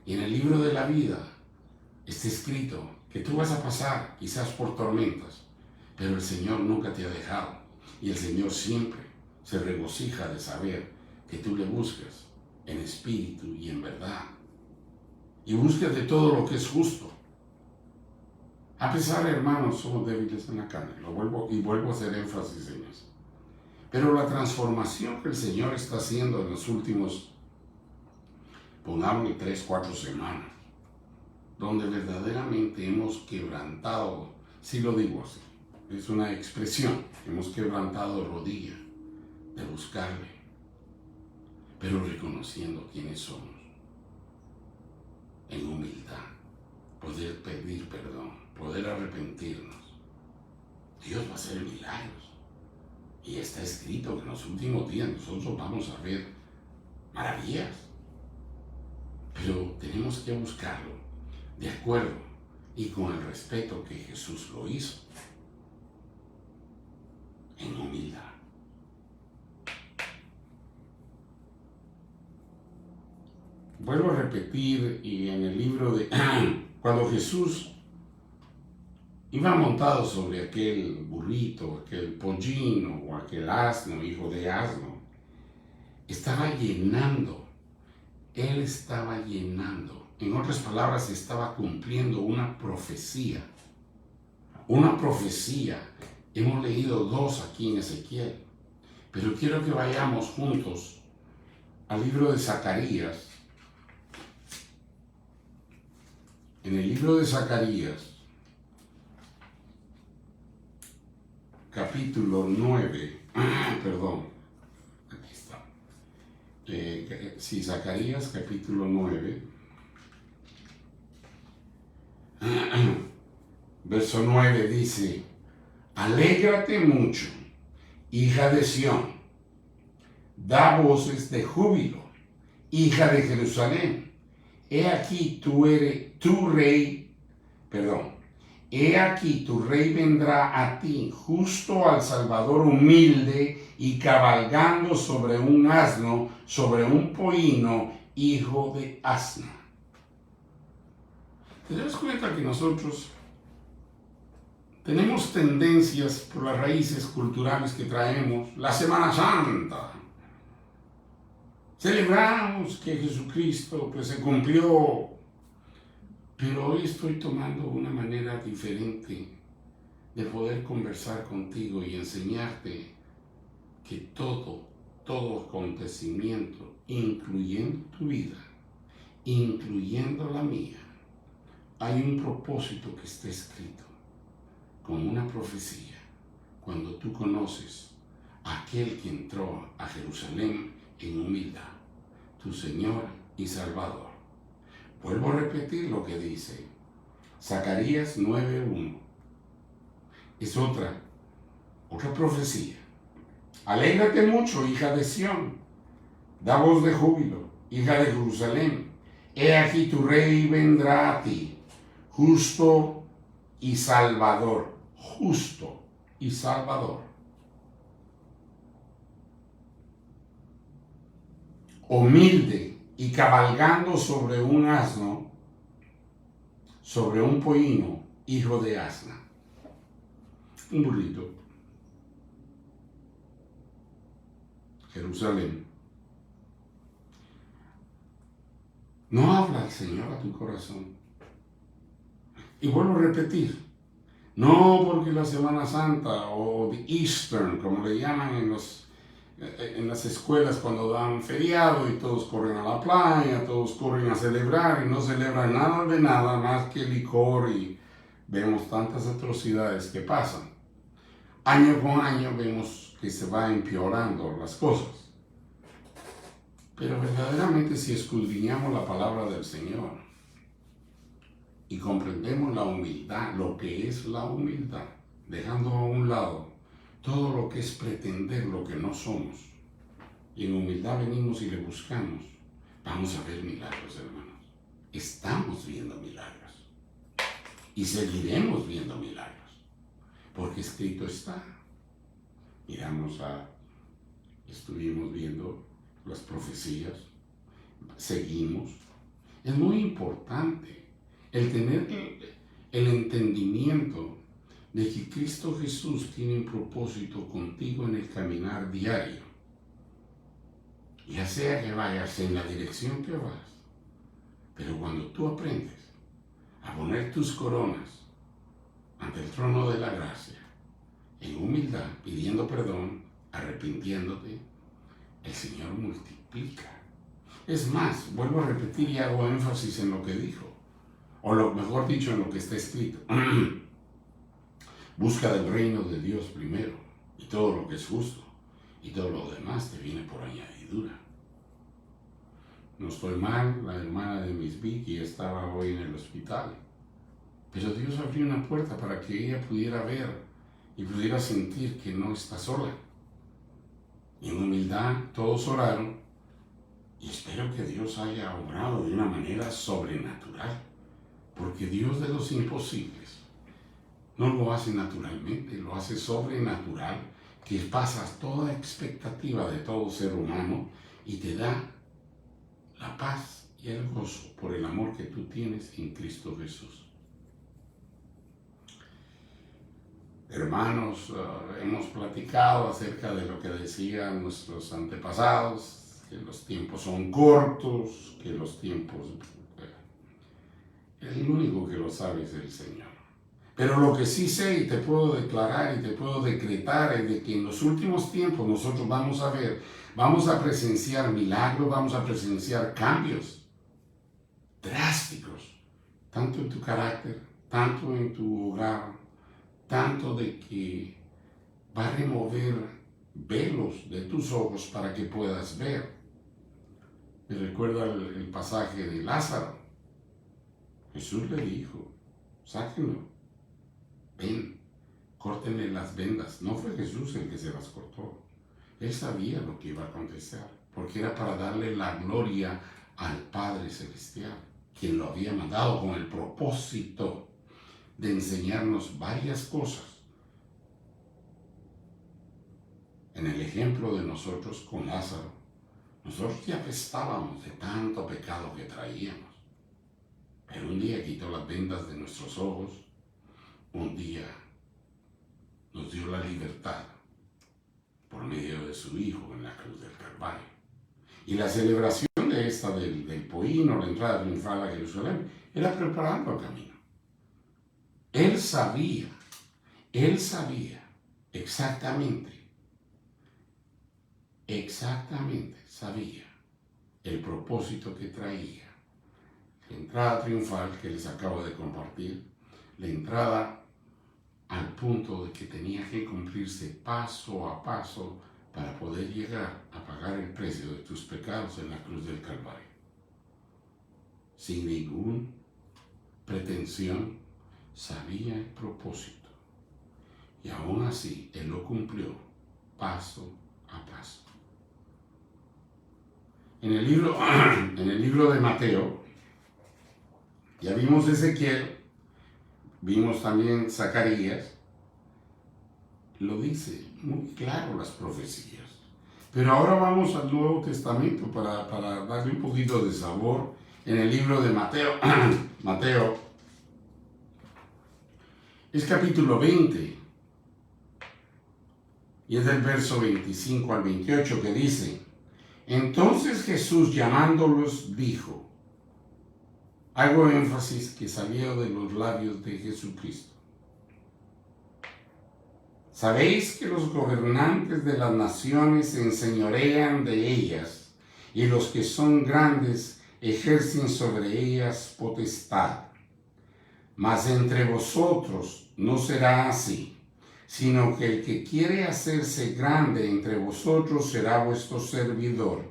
Y en el libro de la vida está escrito que tú vas a pasar quizás por tormentas, pero el Señor nunca te ha dejado. Y el Señor siempre se regocija de saber que tú le buscas en espíritu y en verdad. Y buscas de todo lo que es justo. A pesar, hermanos, somos débiles en la carne. Vuelvo a hacer énfasis en eso. Pero la transformación que el Señor está haciendo en los últimos, pongámosle 3-4 semanas, donde verdaderamente hemos quebrantado, si lo digo así, es una expresión, hemos quebrantado rodilla de buscarle, pero reconociendo quiénes somos, en humildad, poder pedir perdón, poder arrepentirnos. Dios va a hacer milagros. Y está escrito que en los últimos días nosotros vamos a ver maravillas. Pero tenemos que buscarlo de acuerdo y con el respeto que Jesús lo hizo, en humildad. Vuelvo a repetir, y en el libro de cuando Jesús iba montado sobre aquel burrito, aquel pollino o aquel asno, hijo de asno, estaba llenando. Él estaba llenando. En otras palabras, estaba cumpliendo una profecía. Una profecía. Hemos leído 2 aquí en Ezequiel. Pero quiero que vayamos juntos al libro de Zacarías. En el libro de Zacarías, capítulo 9, perdón, aquí está. Zacarías capítulo 9, verso 9 dice: alégrate mucho, hija de Sión, da voces de júbilo, hija de Jerusalén. He aquí He aquí tu rey vendrá a ti, justo al Salvador humilde y cabalgando sobre un asno, sobre un pollino, hijo de asna. ¿Te das cuenta que nosotros tenemos tendencias por las raíces culturales que traemos? La Semana Santa. Celebramos que Jesucristo se cumplió. Pero hoy estoy tomando una manera diferente de poder conversar contigo y enseñarte que todo acontecimiento, incluyendo tu vida, incluyendo la mía, hay un propósito que está escrito, como una profecía. Cuando tú conoces aquel que entró a Jerusalén en humildad, tu Señor y Salvador. Vuelvo a repetir lo que dice Zacarías 9:1. Es otra profecía. Alégrate mucho, hija de Sión. Da voz de júbilo, hija de Jerusalén. He aquí tu rey vendrá a ti, justo y salvador. Justo y salvador. Humilde y cabalgando sobre un asno, sobre un pollino, hijo de asna. Un burrito. Jerusalén. No habla el Señor a tu corazón. Y vuelvo a repetir, no porque la Semana Santa o the Eastern, como le llaman en las escuelas cuando dan feriado y todos corren a la playa, todos corren a celebrar y no celebran nada de nada más que licor y vemos tantas atrocidades que pasan. Año con año vemos que se va empeorando las cosas. Pero verdaderamente si escudriñamos la palabra del Señor y comprendemos la humildad, lo que es la humildad, dejando a un lado todo lo que es pretender lo que no somos, y en humildad venimos y le buscamos, vamos a ver milagros, hermanos. Estamos viendo milagros y seguiremos viendo milagros, porque escrito está. Estuvimos viendo las profecías, seguimos. Es muy importante el tener el entendimiento de que Cristo Jesús tiene un propósito contigo en el caminar diario. Ya sea que vayas en la dirección que vas, pero cuando tú aprendes a poner tus coronas ante el trono de la gracia, en humildad, pidiendo perdón, arrepintiéndote, el Señor multiplica. Es más, vuelvo a repetir y hago énfasis en lo que dijo, o lo mejor dicho, en lo que está escrito. Busca del reino de Dios primero, y todo lo que es justo, y todo lo demás te viene por añadidura. No estoy mal, la hermana de Miss Vicky estaba hoy en el hospital, pero Dios abrió una puerta para que ella pudiera ver y pudiera sentir que no está sola. Y en humildad todos oraron, y espero que Dios haya obrado de una manera sobrenatural, porque Dios de los imposibles no lo hace naturalmente, lo hace sobrenatural, que pasa toda expectativa de todo ser humano y te da la paz y el gozo por el amor que tú tienes en Cristo Jesús. Hermanos, hemos platicado acerca de lo que decían nuestros antepasados, que los tiempos son cortos, que los tiempos... el único que lo sabe es el Señor. Pero lo que sí sé y te puedo declarar y te puedo decretar es de que en los últimos tiempos nosotros vamos a presenciar milagros, vamos a presenciar cambios drásticos, tanto en tu carácter, tanto en tu hogar, tanto de que va a remover velos de tus ojos para que puedas ver. Me recuerda el pasaje de Lázaro. Jesús le dijo, sáquenlo, ven, córtenle las vendas. No fue Jesús el que se las cortó. Él sabía lo que iba a acontecer, porque era para darle la gloria al Padre Celestial, quien lo había mandado con el propósito de enseñarnos varias cosas. En el ejemplo de nosotros con Lázaro, nosotros ya apestábamos de tanto pecado que traíamos. Pero un día quitó las vendas de nuestros ojos, un día nos dio la libertad por medio de su Hijo en la cruz del Calvario. Y la celebración de esta del pollino, la entrada triunfal a Jerusalén, era preparando el camino. Él sabía exactamente sabía el propósito que traía. La entrada triunfal que les acabo de compartir, la entrada al punto de que tenía que cumplirse paso a paso para poder llegar a pagar el precio de tus pecados en la cruz del Calvario. Sin ninguna pretensión, sabía el propósito. Y aún así, Él lo cumplió paso a paso. En el libro de Mateo, ya vimos Ezequiel, vimos también Zacarías, lo dice muy claro las profecías. Pero ahora vamos al Nuevo Testamento para darle un poquito de sabor. En el libro de Mateo, Mateo es capítulo 20, y es del verso 25 al 28 que dice: entonces Jesús, llamándolos, dijo, hago énfasis que salió de los labios de Jesucristo: sabéis que los gobernantes de las naciones se enseñorean de ellas, y los que son grandes ejercen sobre ellas potestad. Mas entre vosotros no será así, sino que el que quiere hacerse grande entre vosotros será vuestro servidor.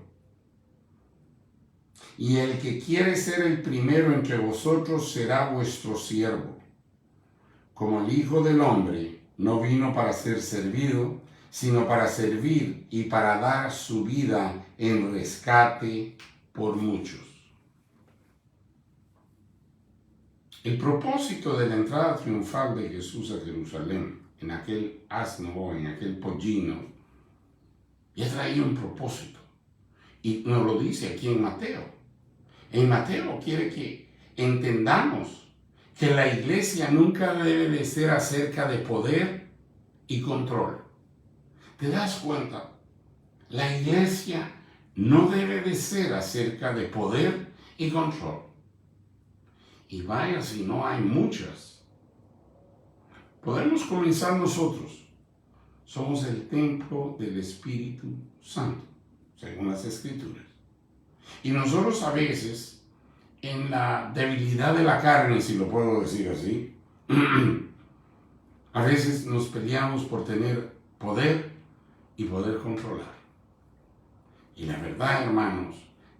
Y el que quiere ser el primero entre vosotros será vuestro siervo. Como el Hijo del Hombre no vino para ser servido, sino para servir y para dar su vida en rescate por muchos. El propósito de la entrada triunfal de Jesús a Jerusalén, en aquel asno o en aquel pollino, ya traía un propósito. Y nos lo dice aquí en Mateo. En Mateo quiere que entendamos que la iglesia nunca debe de ser acerca de poder y control. ¿Te das cuenta? La iglesia no debe de ser acerca de poder y control. Y vaya si no hay muchas. Podemos comenzar nosotros. Somos el templo del Espíritu Santo, según las Escrituras. Y nosotros a veces, en la debilidad de la carne, si lo puedo decir así, a veces nos peleamos por tener poder y poder controlar. Y la verdad, hermanos,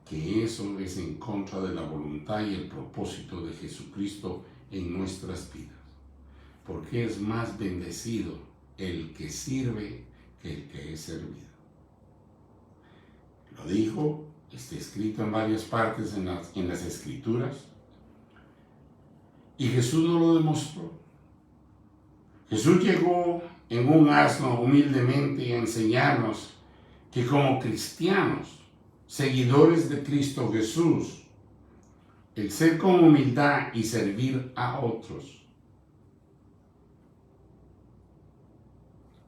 que eso es en contra de la voluntad y el propósito de Jesucristo en nuestras vidas. Porque es más bendecido el que sirve que el que es servido. Lo dijo, está escrito en varias partes en las Escrituras. Y Jesús nos lo demostró. Jesús llegó en un asno humildemente a enseñarnos que como cristianos, seguidores de Cristo Jesús, el ser con humildad y servir a otros,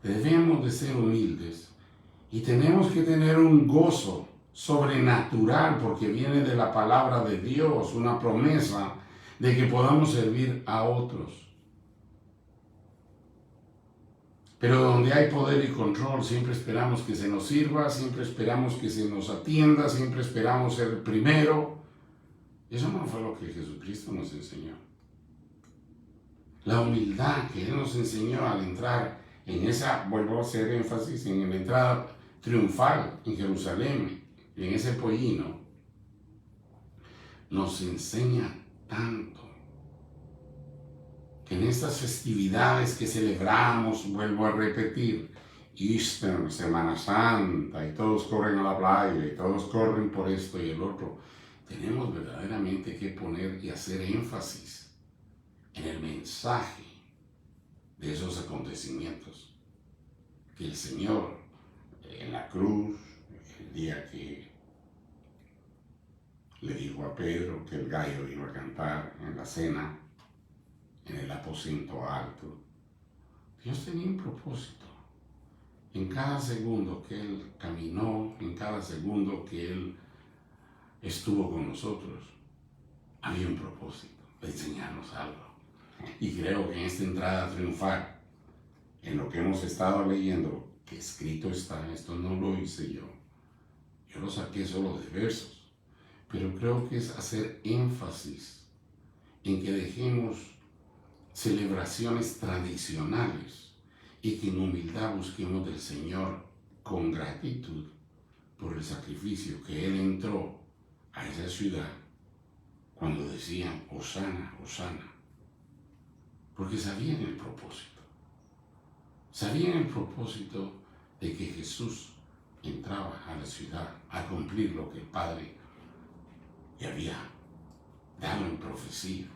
debemos de ser humildes y tenemos que tener un gozo sobrenatural porque viene de la palabra de Dios, una promesa de que podamos servir a otros. Pero donde hay poder y control, siempre esperamos que se nos sirva, siempre esperamos que se nos atienda, siempre esperamos ser el primero. Eso no fue lo que Jesucristo nos enseñó. La humildad que Él nos enseñó al entrar en esa, vuelvo a hacer énfasis, en la entrada triunfal en Jerusalén, en ese pollino, nos enseña tanto. En estas festividades que celebramos, vuelvo a repetir, Easter, Semana Santa, y todos corren a la playa, y todos corren por esto y el otro, tenemos verdaderamente que poner y hacer énfasis en el mensaje de esos acontecimientos. Que el Señor, en la cruz, el día que le dijo a Pedro que el gallo iba a cantar en la cena, en el aposento alto, Dios tenía un propósito. En cada segundo que Él caminó, en cada segundo que Él estuvo con nosotros, había un propósito de enseñarnos algo. Y creo que en esta entrada triunfal, en lo que hemos estado leyendo, que escrito está, esto no lo hice yo lo saqué solo de versos, pero creo que es hacer énfasis en que dejemos celebraciones tradicionales y que en humildad busquemos del Señor con gratitud por el sacrificio que Él entró a esa ciudad cuando decían Hosana, Hosana, porque sabían el propósito. Sabían el propósito de que Jesús entraba a la ciudad a cumplir lo que el Padre le había dado en profecía.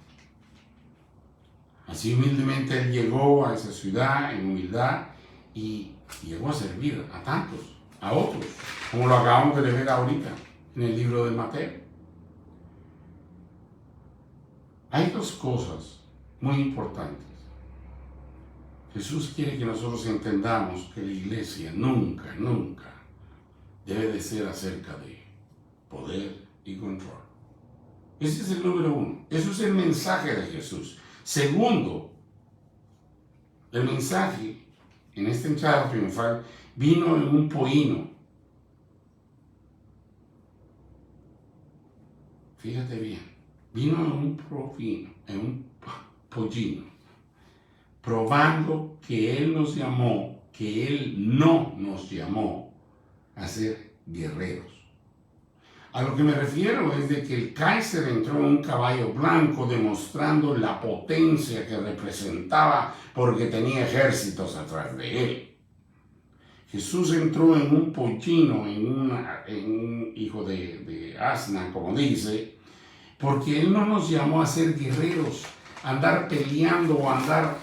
Así humildemente Él llegó a esa ciudad en humildad y llegó a servir a tantos, a otros, como lo acabamos de ver ahorita en el libro de Mateo. Hay dos cosas muy importantes. Jesús quiere que nosotros entendamos que la iglesia nunca debe de ser acerca de poder y control. Ese es el número uno. Eso es el mensaje de Jesús. Segundo, el mensaje en esta entrada triunfal vino en un pollino. Fíjate bien, vino en un pollino, probando que Él nos llamó, que Él no nos llamó a ser guerreros. A lo que me refiero es de que el Kaiser entró en un caballo blanco demostrando la potencia que representaba porque tenía ejércitos atrás de él. Jesús entró en un pollino, en un hijo de asna, como dice, porque Él no nos llamó a ser guerreros, a andar peleando o a andar.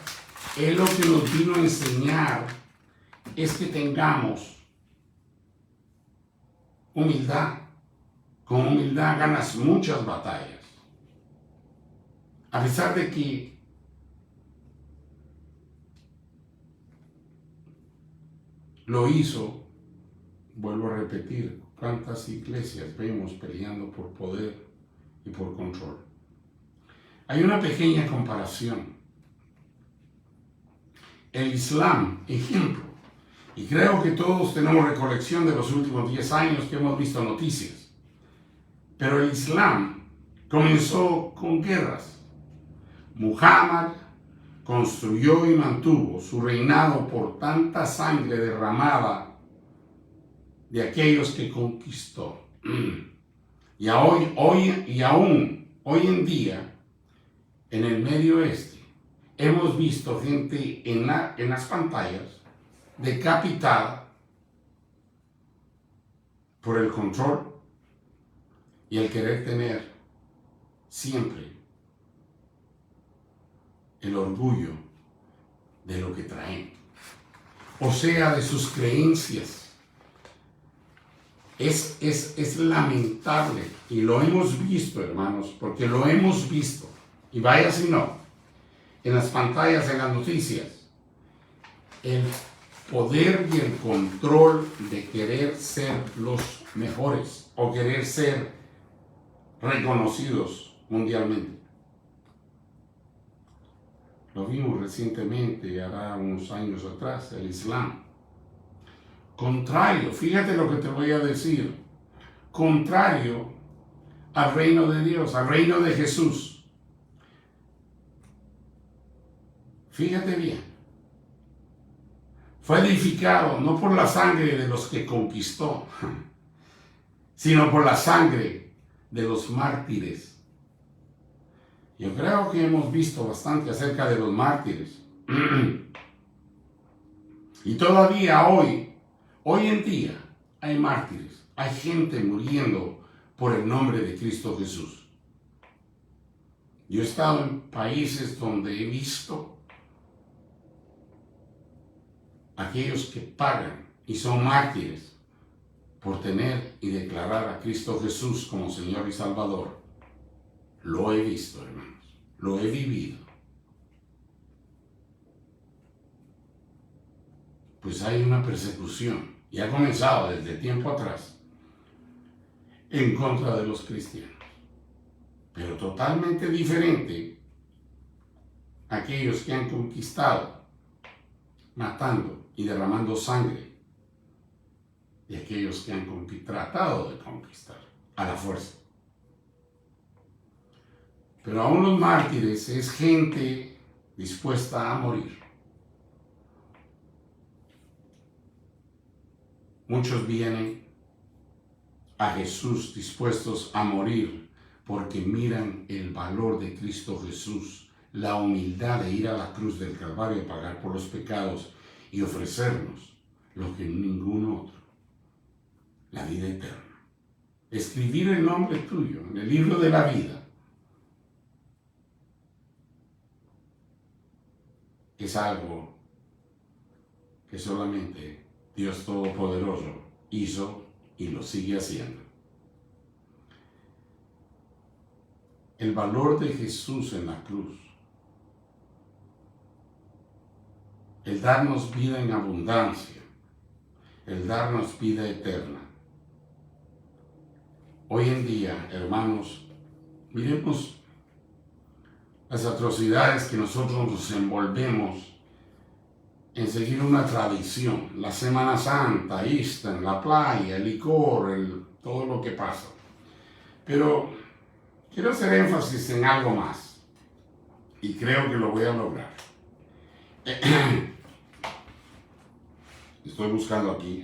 Él lo que nos vino a enseñar es que tengamos humildad. Con humildad ganas muchas batallas. A pesar de que lo hizo, vuelvo a repetir, cuántas iglesias vemos peleando por poder y por control. Hay una pequeña comparación. El Islam, ejemplo, y creo que todos tenemos recolección de los últimos 10 años que hemos visto noticias. Pero el Islam comenzó con guerras. Muhammad construyó y mantuvo su reinado por tanta sangre derramada de aquellos que conquistó. Y aún hoy en día, en el Medio Oeste, hemos visto gente en las pantallas decapitada por el control y el querer tener siempre el orgullo de lo que traen, o sea, de sus creencias. Es lamentable, y lo hemos visto, hermanos, porque lo hemos visto, y vaya si no, en las pantallas, en las noticias, el poder y el control de querer ser los mejores, o querer ser reconocidos mundialmente. Lo vimos recientemente, hará unos años atrás, el Islam. Contrario, fíjate lo que te voy a decir, contrario al reino de Dios, al reino de Jesús. Fíjate bien, fue edificado no por la sangre de los que conquistó, sino por la sangre de los mártires. Yo creo que hemos visto bastante acerca de los mártires. Y todavía hoy en día, hay mártires, hay gente muriendo por el nombre de Cristo Jesús. Yo he estado en países donde he visto aquellos que pagan y son mártires por tener y declarar a Cristo Jesús como Señor y Salvador. Lo he visto, hermanos, lo he vivido. Pues hay una persecución, y ha comenzado desde tiempo atrás, en contra de los cristianos. Pero totalmente diferente a aquellos que han conquistado, matando y derramando sangre, y aquellos que han tratado de conquistar a la fuerza. Pero aún los mártires es gente dispuesta a morir. Muchos vienen a Jesús dispuestos a morir porque miran el valor de Cristo Jesús, la humildad de ir a la cruz del Calvario, pagar por los pecados y ofrecernos lo que ningún otro, la vida eterna. Escribir el nombre tuyo en el libro de la vida es algo que solamente Dios Todopoderoso hizo y lo sigue haciendo. El valor de Jesús en la cruz, el darnos vida en abundancia, el darnos vida eterna. Hoy en día, hermanos, miremos las atrocidades que nosotros nos envolvemos en seguir una tradición. La Semana Santa, Easter, la playa, el licor, todo lo que pasa. Pero quiero hacer énfasis en algo más y creo que lo voy a lograr. Estoy buscando aquí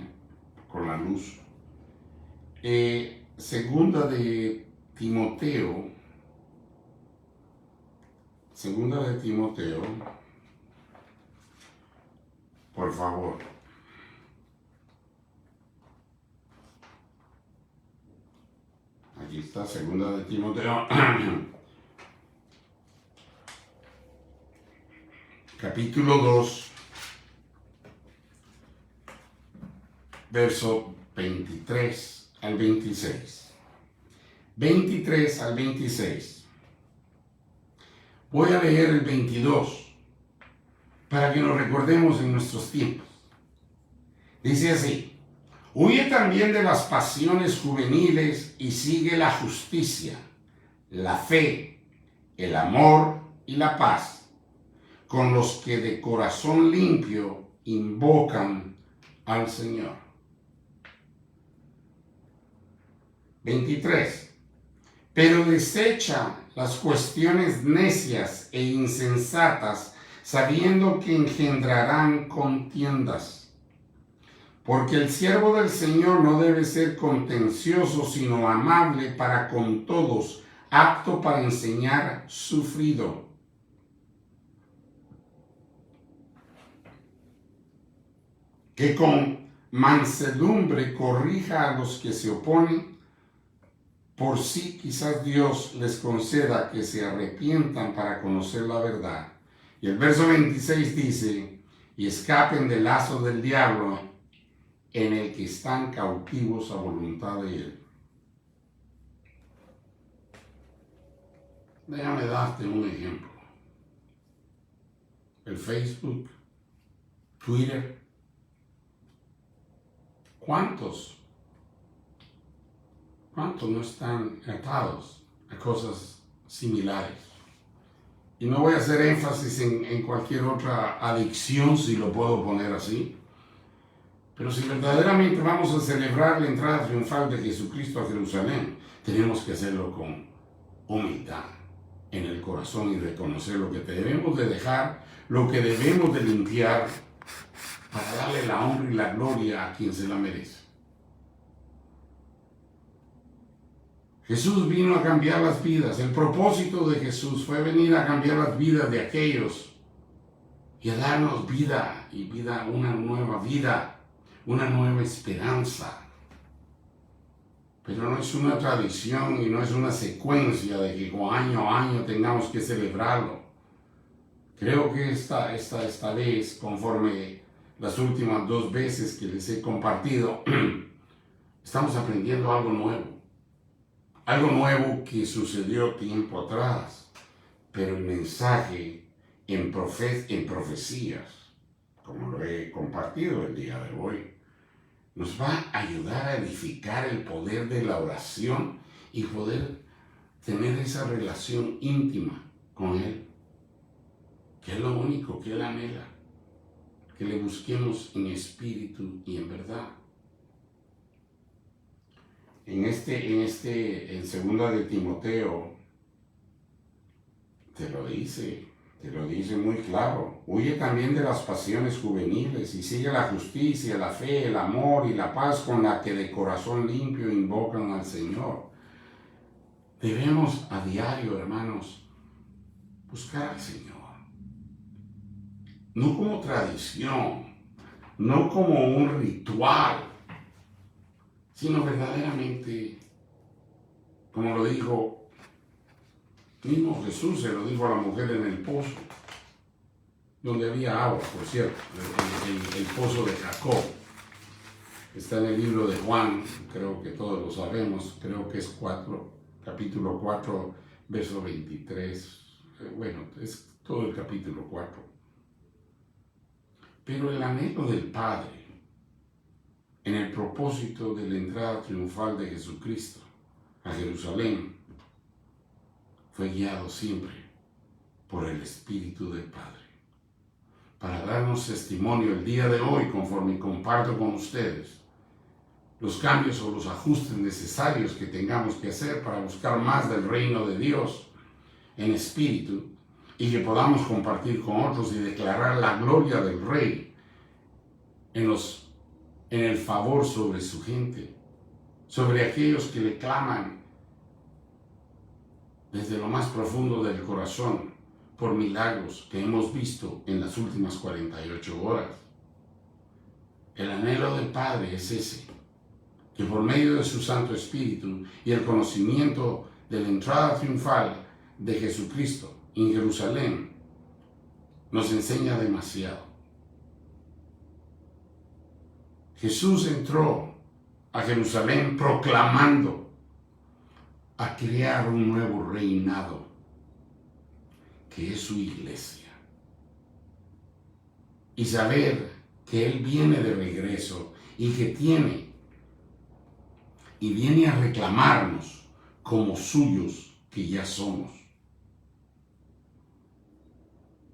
con la luz. Segunda de Timoteo, por favor. Aquí está, segunda de Timoteo, capítulo 2, verso 23 al 26. 23 al 26. Voy a leer el 22 para que nos recordemos en nuestros tiempos. Dice así: huye también de las pasiones juveniles y sigue la justicia, la fe, el amor y la paz, con los que de corazón limpio invocan al Señor. 23. Pero desecha las cuestiones necias e insensatas, sabiendo que engendrarán contiendas. Porque el siervo del Señor no debe ser contencioso, sino amable para con todos, apto para enseñar, sufrido. Que con mansedumbre corrija a los que se oponen. Por sí quizás Dios les conceda que se arrepientan para conocer la verdad. Y el verso 26 dice: y escapen del lazo del diablo en el que están cautivos a voluntad de él. Déjame darte un ejemplo. El Facebook, Twitter. ¿Cuántos no están atados a cosas similares? Y no voy a hacer énfasis en cualquier otra adicción, si lo puedo poner así. Pero si verdaderamente vamos a celebrar la entrada triunfal de Jesucristo a Jerusalén, tenemos que hacerlo con humildad en el corazón y reconocer lo que debemos de dejar, lo que debemos de limpiar, para darle la honra y la gloria a quien se la merece. Jesús vino a cambiar las vidas. El propósito de Jesús fue venir a cambiar las vidas de aquellos y a darnos vida, una nueva vida, una nueva esperanza. Pero no es una tradición y no es una secuencia de que año a año tengamos que celebrarlo. Creo que esta vez, conforme las últimas 2 veces que les he compartido, estamos aprendiendo algo nuevo. Algo nuevo que sucedió tiempo atrás, pero el mensaje en profecías, como lo he compartido el día de hoy, nos va a ayudar a edificar el poder de la oración y poder tener esa relación íntima con Él, que es lo único que Él anhela, que le busquemos en espíritu y en verdad. En segunda de Timoteo, te lo dice, Te lo dice muy claro. Huye también de las pasiones juveniles y sigue la justicia, la fe, el amor y la paz con la que de corazón limpio invocan al Señor. Debemos a diario, hermanos, buscar al Señor. No como tradición, no como un ritual, sino verdaderamente, como lo dijo mismo Jesús, se lo dijo a la mujer en el pozo, donde había agua, por cierto, el pozo de Jacob. Está en el libro de Juan, creo que todos lo sabemos, creo que es capítulo 4, verso 23. Bueno, es todo el capítulo 4. Pero el anhelo del Padre en el propósito de la entrada triunfal de Jesucristo a Jerusalén fue guiado siempre por el Espíritu del Padre, para darnos testimonio el día de hoy, conforme comparto con ustedes los cambios o los ajustes necesarios que tengamos que hacer para buscar más del reino de Dios en espíritu y que podamos compartir con otros y declarar la gloria del Rey en el favor sobre su gente, sobre aquellos que le claman desde lo más profundo del corazón por milagros que hemos visto en las últimas 48 horas. El anhelo del Padre es ese, que por medio de su Santo Espíritu y el conocimiento de la entrada triunfal de Jesucristo en Jerusalén, nos enseña demasiado. Jesús entró a Jerusalén proclamando a crear un nuevo reinado, que es su iglesia. Y saber que Él viene de regreso y que viene a reclamarnos como suyos que ya somos.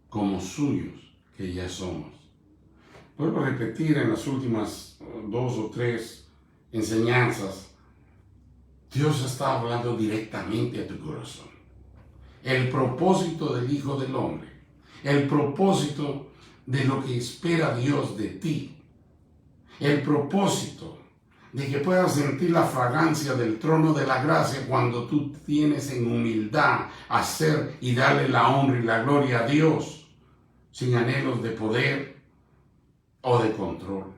Como suyos que ya somos. Vuelvo a repetir en las últimas 2 o 3 enseñanzas, Dios está hablando directamente a tu corazón. El propósito del Hijo del Hombre, el propósito de lo que espera Dios de ti, el propósito de que puedas sentir la fragancia del trono de la gracia cuando tú tienes en humildad hacer y darle la honra y la gloria a Dios, sin anhelos de poder o de control.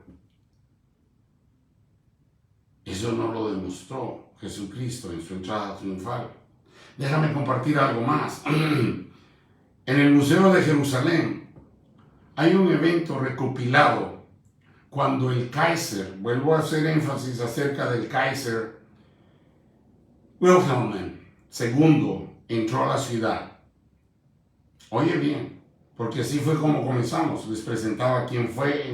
Eso no lo demostró Jesucristo en su entrada triunfal. Déjame compartir algo más. En el Museo de Jerusalén hay un evento recopilado cuando el Kaiser, vuelvo a hacer énfasis acerca del Kaiser Wilhelm II, entró a la ciudad. Oye bien, porque así fue como comenzamos. Les presentaba quién fue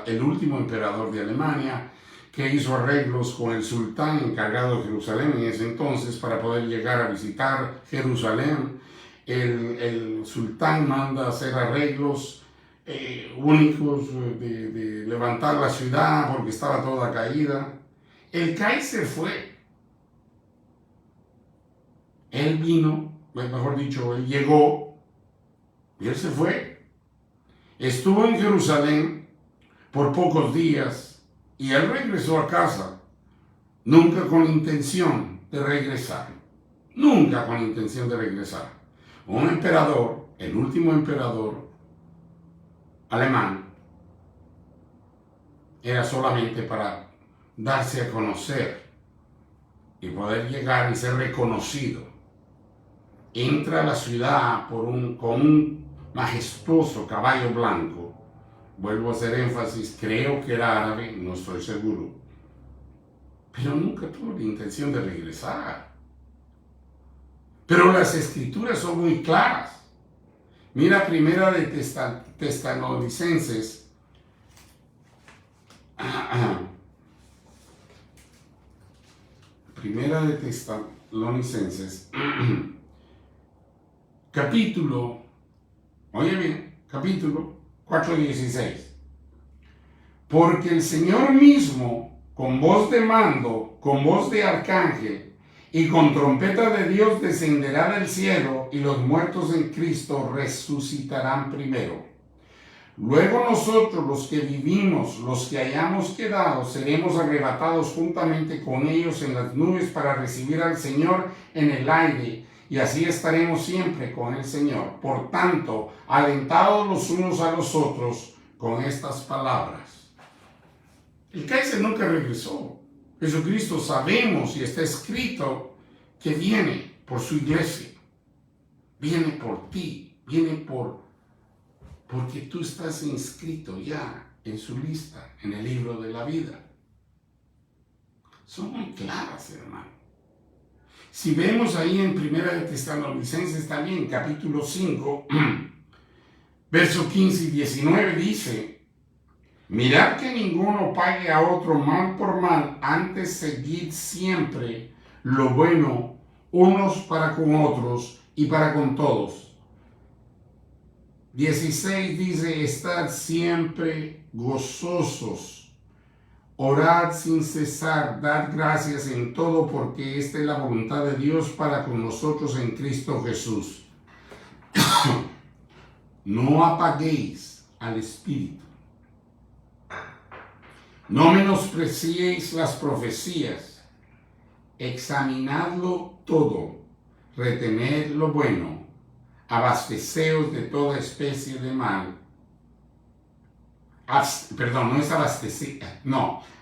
el último emperador de Alemania, que hizo arreglos con el sultán encargado de Jerusalén en ese entonces para poder llegar a visitar Jerusalén. El sultán manda hacer arreglos únicos de levantar la ciudad porque estaba toda caída. El Kaiser fue. Él vino, mejor dicho, él llegó y él se fue. Estuvo en Jerusalén por pocos días. Y él regresó a casa, nunca con intención de regresar. Nunca con intención de regresar. Un emperador, el último emperador alemán, era solamente para darse a conocer y poder llegar y ser reconocido. Entra a la ciudad con un majestuoso caballo blanco. Vuelvo a hacer énfasis, creo que era árabe, no estoy seguro. Pero nunca tuvo la intención de regresar. Pero las escrituras son muy claras. Mira Primera de Tesalonicenses. Primera de Tesalonicenses. Capítulo 4:16. Porque el Señor mismo, con voz de mando, con voz de arcángel Y con trompeta de Dios descenderá del cielo, y los muertos en Cristo resucitarán primero. Luego nosotros, los que vivimos, los que hayamos quedado, seremos arrebatados juntamente con ellos en las nubes para recibir al Señor en el aire, y así estaremos siempre con el Señor. Por tanto, alentados los unos a los otros con estas palabras. El Kaiser nunca regresó. Jesucristo sabemos y está escrito que viene por su iglesia. Viene por ti, viene porque tú estás inscrito ya en su lista, en el libro de la vida. Son muy claras, hermano. Si vemos ahí en 1 Tesalonicenses también, capítulo 5, verso 15 y 19 dice: mirad que ninguno pague a otro mal por mal, antes seguid siempre lo bueno unos para con otros y para con todos. 16 dice: estad siempre gozosos, orad sin cesar, dad gracias en todo, porque esta es la voluntad de Dios para con nosotros en Cristo Jesús. No apaguéis al Espíritu. No menospreciéis las profecías. Examinadlo todo, retened lo bueno, abasteceos de toda especie de mal.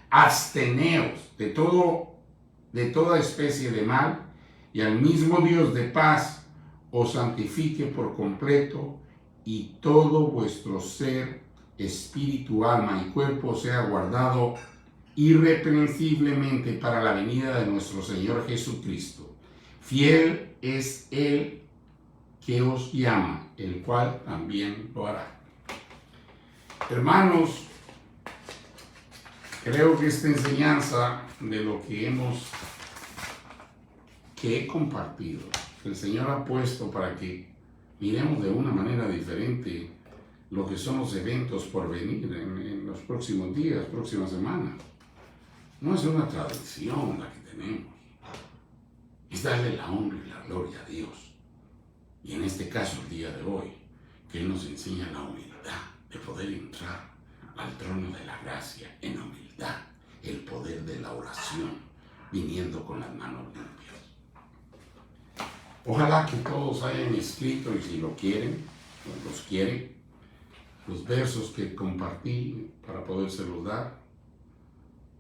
Absteneos de toda especie de mal, y al mismo Dios de paz os santifique por completo, y todo vuestro ser, espíritu, alma y cuerpo sea guardado irreprensiblemente para la venida de nuestro Señor Jesucristo. Fiel es Él que os llama, el cual también lo hará. Hermanos, creo que esta enseñanza de lo que he compartido, el Señor ha puesto para que miremos de una manera diferente lo que son los eventos por venir en los próximos días, próximas semanas. No es una tradición la que tenemos, es darle la honra y la gloria a Dios. Y en este caso, el día de hoy, que Él nos enseña la humildad de poder entrar al trono de la gracia en humildad, el poder de la oración, viniendo con las manos limpias. Ojalá que todos hayan escrito, y si lo quieren, o los quieren, los versos que compartí para podérselos dar,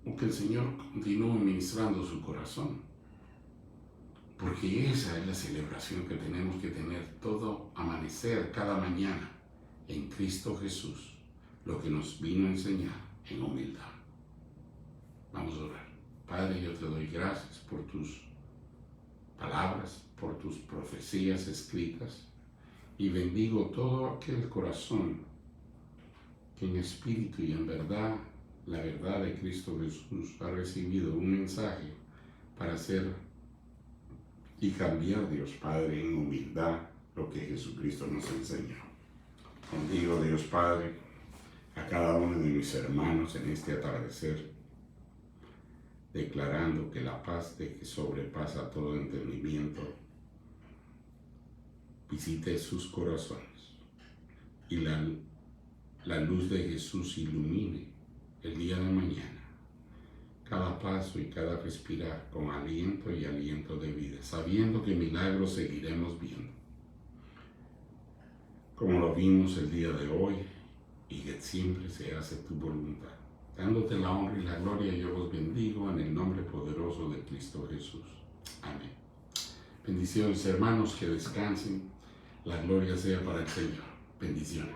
o que el Señor continúe ministrando su corazón. Porque esa es la celebración que tenemos que tener todo amanecer, cada mañana, en Cristo Jesús, lo que nos vino a enseñar en humildad. Vamos a orar. Padre, yo te doy gracias por tus palabras, por tus profecías escritas, y bendigo todo aquel corazón que en espíritu y en verdad, la verdad de Cristo Jesús, ha recibido un mensaje para hacer y cambiar, Dios Padre, en humildad lo que Jesucristo nos enseñó. Bendigo, Dios Padre, a cada uno de mis hermanos en este atardecer, declarando que la paz de que sobrepasa todo entendimiento visite sus corazones, y la luz de Jesús ilumine el día de mañana cada paso y cada respirar con aliento y aliento de vida, sabiendo que milagros seguiremos viendo, como lo vimos el día de hoy, y que siempre se hace tu voluntad. Dándote la honra y la gloria, yo los bendigo en el nombre poderoso de Cristo Jesús. Amén. Bendiciones, hermanos, que descansen. La gloria sea para el Señor. Bendiciones.